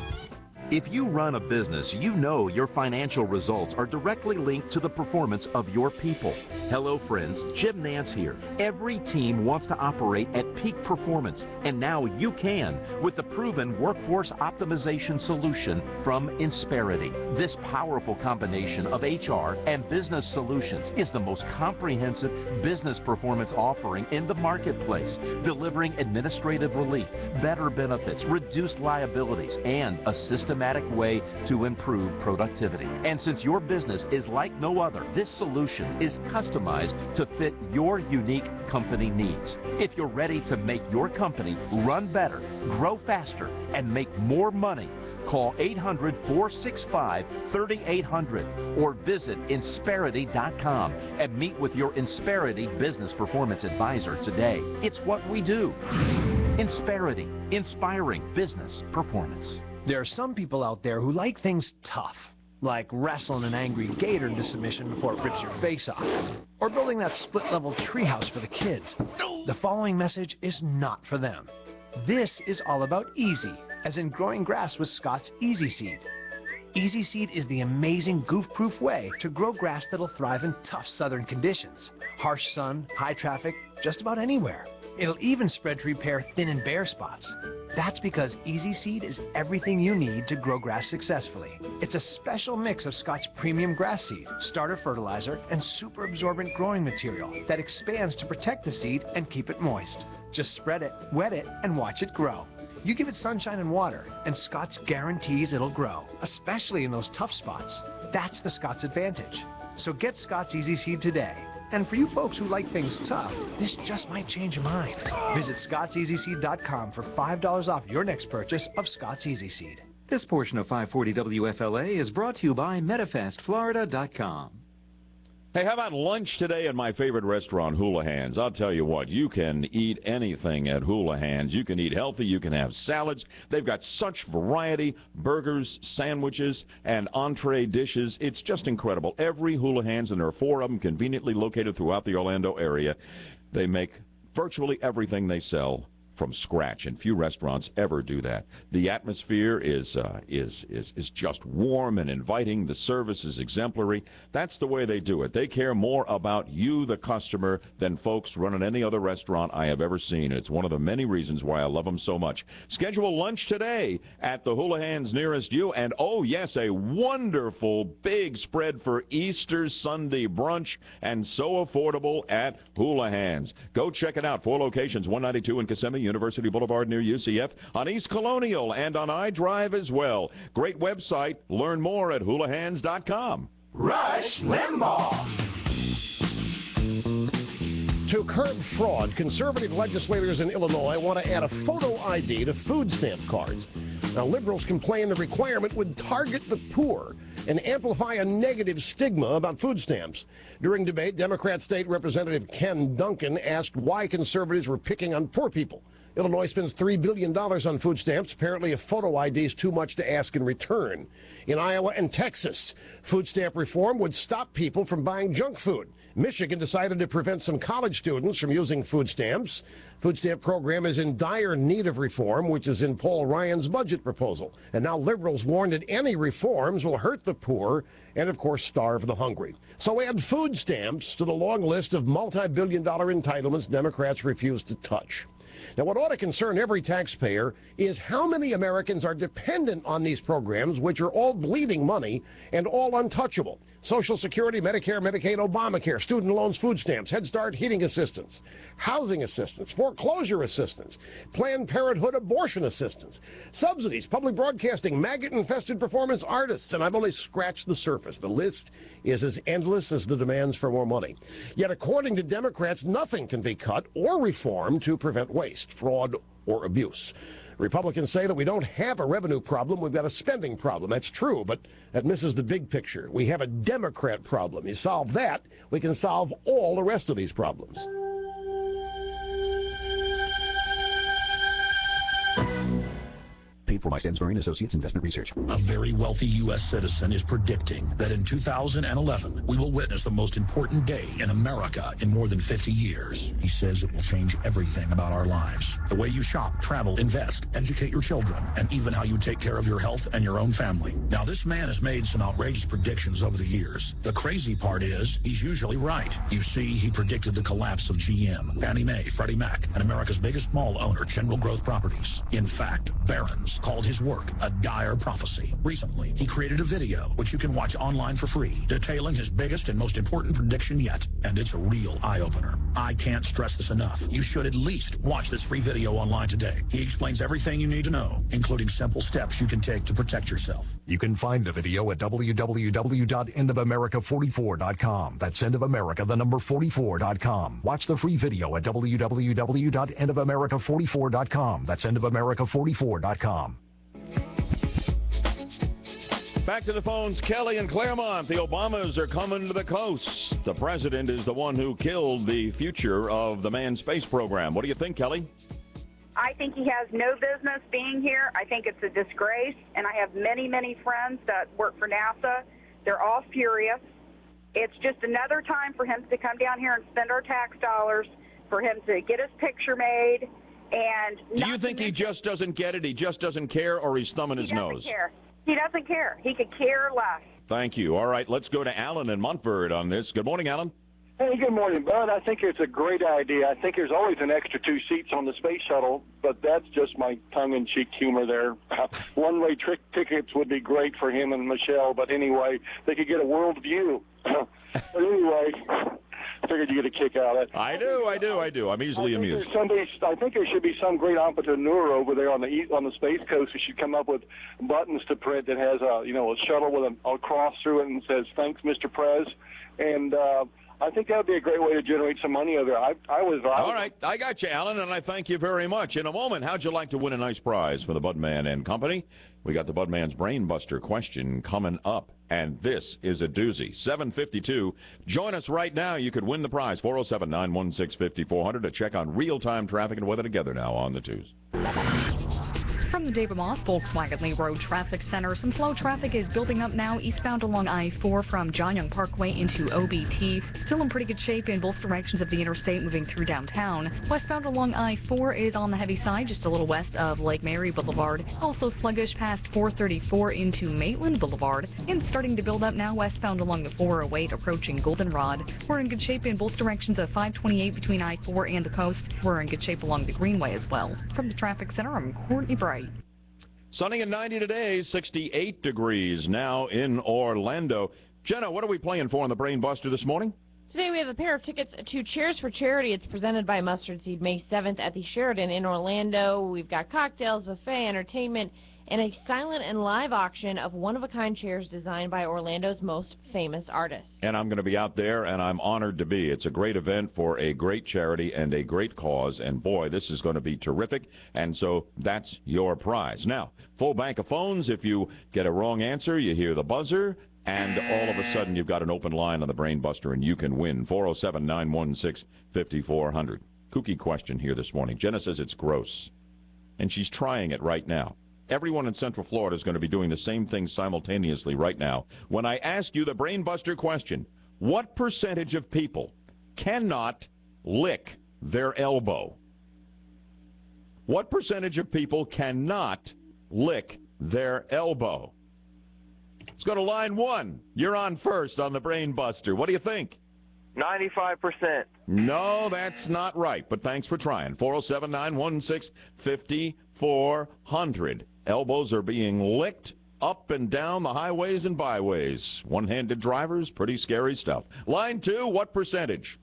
If you run a business, you know your financial results are directly linked to the performance of your people. Hello friends, Jim Nance here. Every team wants to operate at peak performance, and now you can with the proven workforce optimization solution from Insperity. This powerful combination of HR and business solutions is the most comprehensive business performance offering in the marketplace, delivering administrative relief, better benefits, reduced liabilities, and a systematic way to improve productivity. And since your business is like no other, this solution is customized to fit your unique company needs. If you're ready to make your company run better, grow faster, and make more money, call 800-465-3800 or visit Insperity.com and meet with your Insperity Business Performance Advisor today. It's what we do. Insperity, inspiring business performance. There are some people out there who like things tough, like wrestling an angry gator into submission before it rips your face off, or building that split-level treehouse for the kids. The following message is not for them. This is all about easy, as in growing grass with Scott's Easy Seed. Easy Seed is the amazing goof-proof way to grow grass that'll thrive in tough southern conditions. Harsh sun, high traffic, just about anywhere. It'll even spread to repair thin and bare spots. That's because Easy Seed is everything you need to grow grass successfully. It's a special mix of Scott's premium grass seed, starter fertilizer, and super absorbent growing material that expands to protect the seed and keep it moist. Just spread it, wet it, and watch it grow. You give it sunshine and water, and Scott's guarantees it'll grow, especially in those tough spots. That's the Scott's advantage. So get Scott's Easy Seed today. And for you folks who like things tough, this just might change your mind. Visit ScottsEasySeed.com for $5 off your next purchase of Scott's Easy Seed. This portion of 540 WFLA is brought to you by MetaFastFlorida.com. Hey, how about lunch today at my favorite restaurant, Houlihan's? I'll tell you what, you can eat anything at Houlihan's. You can eat healthy, you can have salads. They've got such variety, burgers, sandwiches, and entree dishes. It's just incredible. Every Houlihan's, and there are 4 of them conveniently located throughout the Orlando area. They make virtually everything they sell from scratch, and few restaurants ever do that. The atmosphere is just warm and inviting. The service is exemplary. That's the way they do it. They care more about you, the customer, than folks running any other restaurant I have ever seen. It's one of the many reasons why I love them so much. Schedule lunch today at the Houlihan's nearest you, and oh yes, a wonderful big spread for Easter Sunday brunch, and so affordable at Houlihan's. Go check it out. 4 locations, 192 in Kissimmee, University Boulevard near UCF, on East Colonial, and on iDrive as well. Great website. Learn more at Houlihan's.com. Rush Limbaugh. To curb fraud, conservative legislators in Illinois want to add a photo ID to food stamp cards. Now, liberals complain the requirement would target the poor and amplify a negative stigma about food stamps. During debate, Democrat State Representative Ken Duncan asked why conservatives were picking on poor people. Illinois spends $3 billion on food stamps. Apparently, a photo ID is too much to ask in return. In Iowa and Texas, food stamp reform would stop people from buying junk food. Michigan decided to prevent some college students from using food stamps. Food stamp program is in dire need of reform, which is in Paul Ryan's budget proposal. And now liberals warn that any reforms will hurt the poor and, of course, starve the hungry. So add food stamps to the long list of multi-billion-dollar entitlements Democrats refuse to touch. Now, what ought to concern every taxpayer is how many Americans are dependent on these programs, which are all bleeding money and all untouchable. Social Security, Medicare, Medicaid, Obamacare, student loans, food stamps, Head Start, heating assistance, housing assistance, foreclosure assistance, Planned Parenthood abortion assistance, subsidies, public broadcasting, maggot-infested performance artists, and I've only scratched the surface. The list is as endless as the demands for more money. Yet, according to Democrats, nothing can be cut or reformed to prevent waste, fraud, or abuse. Republicans say that we don't have a revenue problem, we've got a spending problem. That's true, but that misses the big picture. We have a Democrat problem. You solve that, we can solve all the rest of these problems. Paid for by Stansbury & Associates Investment Research. A very wealthy U.S. citizen is predicting that in 2011, we will witness the most important day in America in more than 50 years. He says it will change everything about our lives. The way you shop, travel, invest, educate your children, and even how you take care of your health and your own family. Now, this man has made some outrageous predictions over the years. The crazy part is, he's usually right. You see, he predicted the collapse of GM, Fannie Mae, Freddie Mac, and America's biggest mall owner, General Growth Properties. In fact, Barron's called his work a dire prophecy. Recently, he created a video, which you can watch online for free, detailing his biggest and most important prediction yet. And it's a real eye-opener. I can't stress this enough. You should at least watch this free video online today. He explains everything you need to know, including simple steps you can take to protect yourself. You can find the video at www.endofamerica44.com. That's endofamerica44.com. Watch the free video at www.endofamerica44.com. That's endofamerica44.com. Back to the phones, Kelly in Claremont. The Obamas are coming to the coast. The president is the one who killed the future of the manned space program. What do you think, Kelly? I think he has no business being here. I think it's a disgrace, and I have many, many friends that work for NASA. They're all furious. It's just another time for him to come down here and spend our tax dollars, for him to get his picture made. And do you think he just doesn't get it? He just doesn't care, or he's thumbing his nose? He doesn't care. He doesn't care. He could care less. Thank you. All right, let's go to Alan in Montford on this. Good morning, Alan. Hey, good morning, Bud. I think it's a great idea. I think there's always an extra 2 seats on the space shuttle, but that's just my tongue-in-cheek humor there. One-way tickets would be great for him and Michelle, but anyway, they could get a world view. But anyway, I figured you get a kick out of it. I do. I'm easily amused. I think there should be some great entrepreneur over there on the Space Coast who should come up with buttons to print that has a shuttle with a cross through it and says, "Thanks, Mr. Prez." And I think that would be a great way to generate some money over there. All right, I got you, Alan, and I thank you very much. In a moment, how'd you like to win a nice prize for the Budman and Company? We got the Budman's Brain Buster question coming up, and this is a doozy. 7:52. Join us right now. You could win the prize. 407-916-5400 to check on real-time traffic and weather together now on the twos. From the David Moss Volkswagen Lee Road Traffic Center, some slow traffic is building up now eastbound along I-4 from John Young Parkway into OBT. Still in pretty good shape in both directions of the interstate moving through downtown. Westbound along I-4 is on the heavy side, just a little west of Lake Mary Boulevard. Also sluggish past 434 into Maitland Boulevard. And starting to build up now westbound along the 408 approaching Goldenrod. We're in good shape in both directions of 528 between I-4 and the coast. We're in good shape along the Greenway as well. From the Traffic Center, I'm Courtney Bright. Sunny and 90 today, 68 degrees now in Orlando. Jenna, what are we playing for on the Brain Buster this morning? Today we have a pair of tickets to Cheers for Charity. It's presented by Mustard Seed May 7th at the Sheridan in Orlando. We've got cocktails, buffet, entertainment, in a silent and live auction of one-of-a-kind chairs designed by Orlando's most famous artists. And I'm going to be out there, and I'm honored to be. It's a great event for a great charity and a great cause, and boy, this is going to be terrific, and so that's your prize. Now, full bank of phones. If you get a wrong answer, you hear the buzzer, and all of a sudden you've got an open line on the Brain Buster, and you can win. 407-916-5400. Kooky question here this morning. Jenna says it's gross, and she's trying it right now. Everyone in Central Florida is going to be doing the same thing simultaneously right now. When I ask you the Brain Buster question, what percentage of people cannot lick their elbow? What percentage of people cannot lick their elbow? Let's go to line 1. You're on first on the Brain Buster. What do you think? 95%. No, that's not right, but thanks for trying. 407-916-5400. Elbows are being licked up and down the highways and byways. One-handed drivers, pretty scary stuff. Line 2, what percentage?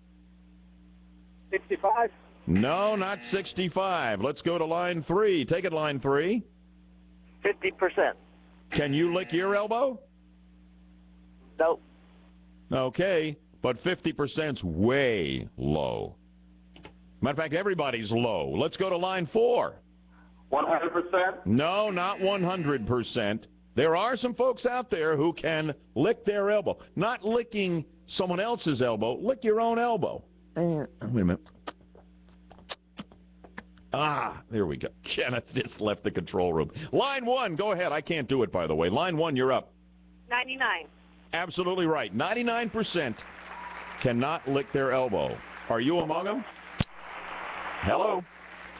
65. No, not 65. Let's go to line 3. Take it, line 3. 50%. Can you lick your elbow? Nope. Okay, but 50%'s way low. Matter of fact, everybody's low. Let's go to line 4. 100%? No, not 100%. There are some folks out there who can lick their elbow. Not licking someone else's elbow. Lick your own elbow. Wait a minute. Ah, there we go. Jenna just left the control room. Line 1, go ahead. I can't do it, by the way. Line 1, you're up. 99. Absolutely right. 99% cannot lick their elbow. Are you among them? Hello?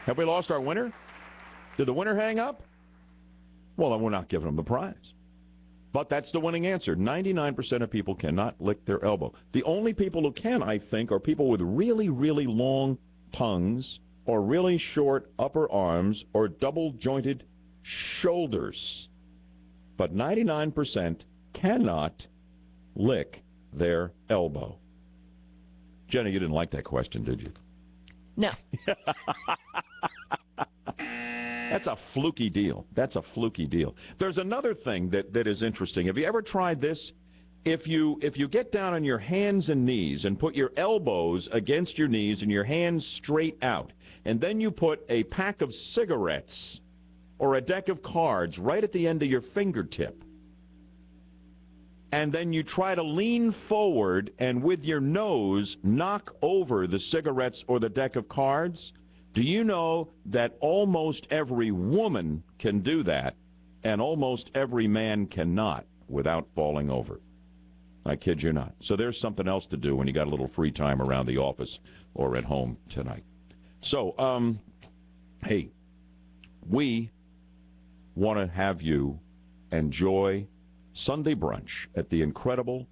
Have we lost our winner? Did the winner hang up? Well, then we're not giving them the prize. But that's the winning answer. 99% of people cannot lick their elbow. The only people who can, I think, are people with really, really long tongues or really short upper arms or double-jointed shoulders. But 99% cannot lick their elbow. Jenna, you didn't like that question, did you? No. That's a fluky deal. That's a fluky deal. There's another thing that is interesting. Have you ever tried this? If you get down on your hands and knees and put your elbows against your knees and your hands straight out, and then you put a pack of cigarettes or a deck of cards right at the end of your fingertip, and then you try to lean forward and with your nose knock over the cigarettes or the deck of cards, do you know that almost every woman can do that and almost every man cannot without falling over? I kid you not. So there's something else to do when you got a little free time around the office or at home tonight. So, hey, we want to have you enjoy Sunday brunch at the incredible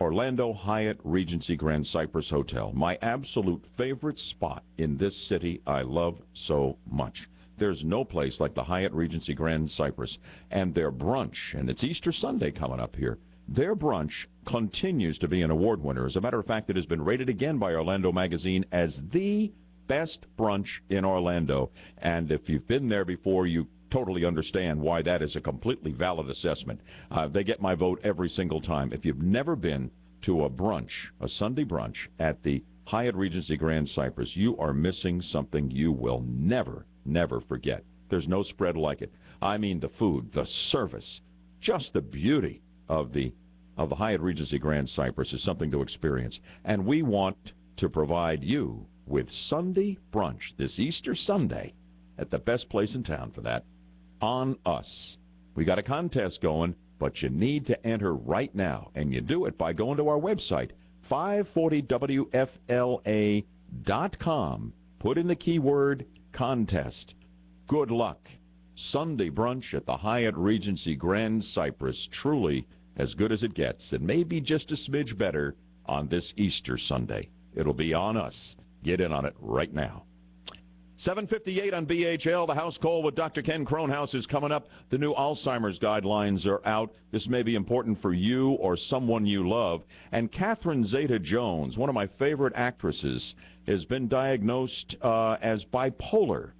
Orlando Hyatt Regency Grand Cypress Hotel, my absolute favorite spot in this city I love so much. There's no place like the Hyatt Regency Grand Cypress. And their brunch, and it's Easter Sunday coming up here, their brunch continues to be an award winner. As a matter of fact, it has been rated again by Orlando Magazine as the best brunch in Orlando. And if you've been there before, you totally understand why that is a completely valid assessment. They get my vote every single time. If you've never been to a brunch, a Sunday brunch at the Hyatt Regency Grand Cypress, you are missing something you will never, never forget. There's no spread like it. I mean, the food, the service, just the beauty of the Hyatt Regency Grand Cypress is something to experience. And we want to provide you with Sunday brunch this Easter Sunday at the best place in town for that, on us. We got a contest going, but you need to enter right now, and you do it by going to our website, 540WFLA.com. Put in the keyword contest. Good luck. Sunday brunch at the Hyatt Regency Grand Cypress, truly as good as it gets, and maybe just a smidge better on this Easter Sunday. It'll be on us. Get in on it right now. 7:58 on BHL. The House Call with Dr. Ken Kronhaus is coming up. The new Alzheimer's guidelines are out. This may be important for you or someone you love. And Catherine Zeta-Jones, one of my favorite actresses, has been diagnosed as bipolar.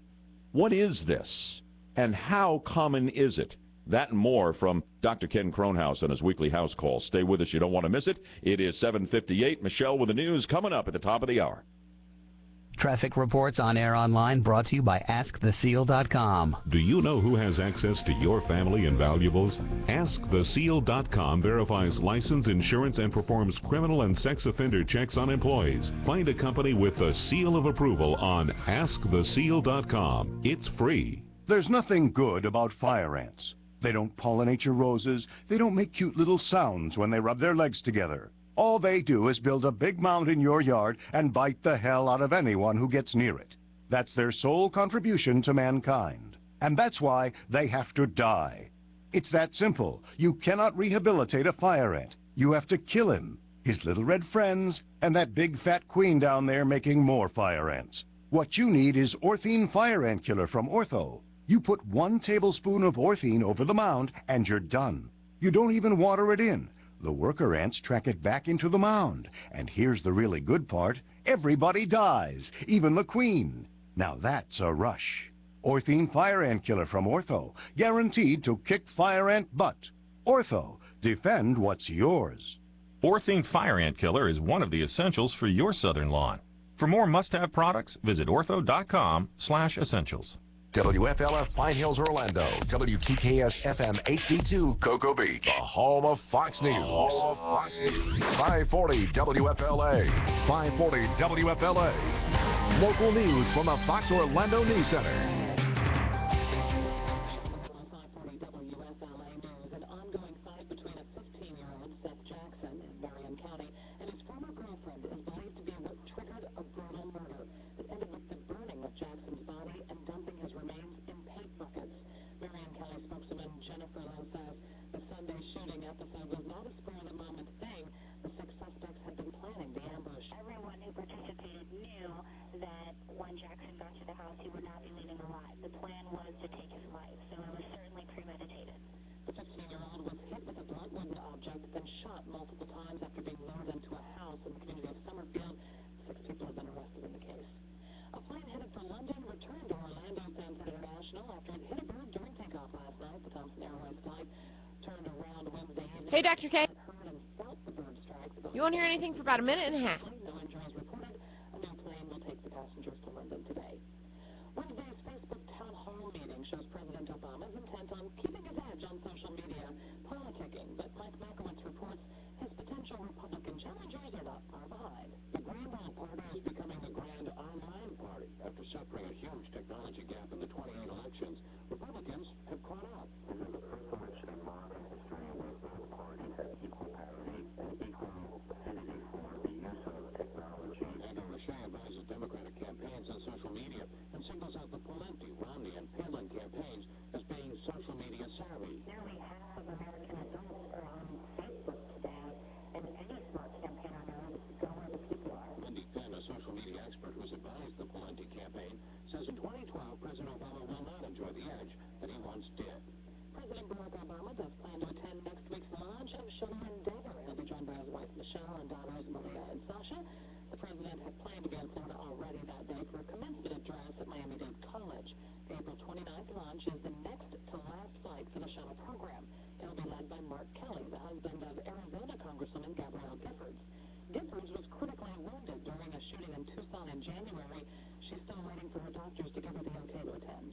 What is this? and how common is it? That and more from Dr. Ken Kronhaus on his weekly house call. Stay with us. You don't want to miss it. It is 7:58. Michelle with the news coming up at the top of the hour. Traffic reports on air online brought to you by AskTheSeal.com. Do you know who has access to your family and valuables? AskTheSeal.com verifies license, insurance, and performs criminal and sex offender checks on employees. Find a company with the seal of approval on AskTheSeal.com. It's free. There's nothing good about fire ants. They don't pollinate your roses. They don't make cute little sounds when they rub their legs together. All they do is build a big mound in your yard and bite the hell out of anyone who gets near it. That's their sole contribution to mankind. And that's why they have to die. It's that simple. You cannot rehabilitate a fire ant. You have to kill him, his little red friends, and that big fat queen down there making more fire ants. What you need is Orthene Fire Ant Killer from Ortho. You put 1 tablespoon of Orthene over the mound and you're done. You don't even water it in. The worker ants track it back into the mound. And here's the really good part. Everybody dies, even the queen. Now that's a rush. Orthene Fire Ant Killer from Ortho, guaranteed to kick fire ant butt. Ortho, defend what's yours. Orthene Fire Ant Killer is one of the essentials for your southern lawn. For more must-have products, visit ortho.com/essentials. WFLF Pine Hills, Orlando. WTKS FM HD2 Cocoa Beach. The home of Fox News. 540 WFLA. 540 WFLA. Local news from the Fox Orlando News Center. Hey, Dr. K. You won't hear anything for about a minute and a half. Wednesday's Facebook town hall meeting shows President Obama's intent on keeping his edge on social media politicking, but Mike Makowitz reports his potential Republican challengers are not far behind. The Grand Old Party is becoming the Grand Online Party. After suffering a huge technology gap in the 28 elections, Republicans have caught up. This is the first election in modern history where both parties have equal parity and equal affinity for the use of technology. Andrew Lachey advises Democratic campaigns on social media and singles out the Pawlenty, Romney, and Palin campaigns as being social media savvy. Nearly half of American adults are on Facebook today, and any smart campaign on earth is go where the people are. Wendy Penn, a social media expert who's advised the Pawlenty campaign, says in 2012 President Obama will not enjoy the edge that he once did. President Barack Obama does plan to attend next week's launch of Shuttle Endeavor. He'll be joined by his wife Michelle and daughters Maria and Sasha. The president had planned to be in Florida already that day for a commencement address at Miami-Dade College. The April 29th launch is the next to last flight for the shuttle program. It'll be led by Mark Kelly, the husband of Arizona Congresswoman Gabrielle Giffords. Giffords was critically wounded during a shooting in Tucson in January. She's still waiting for her doctors to give her the okay to attend.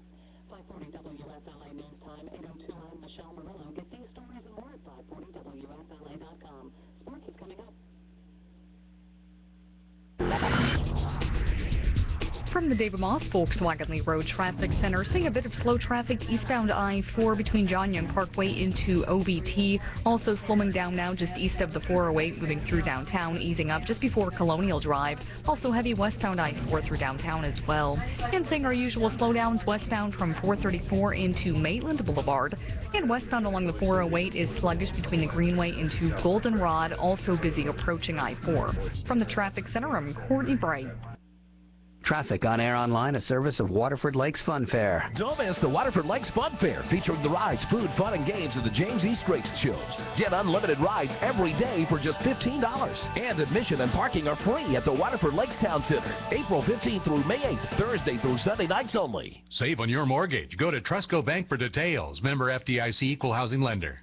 540 WFLA News Time, 8:02. I'm Michelle Murillo. Get these stories and more at 540WFLA.com. Sports is coming up. From the David Moss Volkswagen Lee Road Traffic Center, seeing a bit of slow traffic eastbound I-4 between John Young Parkway into OBT. Also slowing down now just east of the 408, moving through downtown, easing up just before Colonial Drive. Also heavy westbound I-4 through downtown as well. And seeing our usual slowdowns westbound from 434 into Maitland Boulevard. And westbound along the 408 is sluggish between the Greenway into Goldenrod, also busy approaching I-4. From the Traffic Center, I'm Courtney Bright. Traffic on air online, a service of Waterford Lakes Fun Fair. Don't miss the Waterford Lakes Fun Fair, featuring the rides, food, fun, and games of the James East Race shows. Get unlimited rides every day for just $15. And admission and parking are free at the Waterford Lakes Town Center. April 15th through May 8th, Thursday through Sunday nights only. Save on your mortgage. Go to Trustco Bank for details. Member FDIC Equal Housing Lender.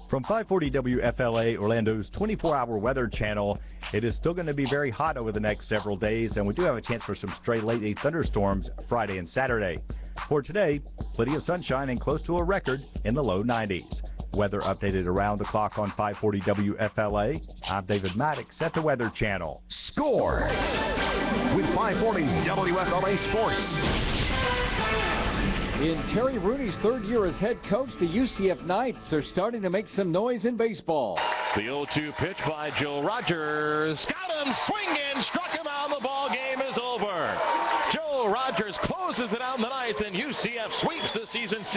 From 540 WFLA, Orlando's 24-hour weather channel, it is still going to be very hot over the next several days, and we do have a chance for some stray late-day thunderstorms Friday and Saturday. For today, plenty of sunshine and close to a record in the low 90s. Weather updated around the clock on 540 WFLA. I'm David Maddox at the Weather Channel. Score with 540 WFLA Sports. In Terry Rooney's third year as head coach, the UCF Knights are starting to make some noise in baseball. The 0-2 pitch by Joe Rogers. Got him swinging, struck him out, the ball game is over. Joe Rogers closes it out in the ninth, and UCF sweeps the season series.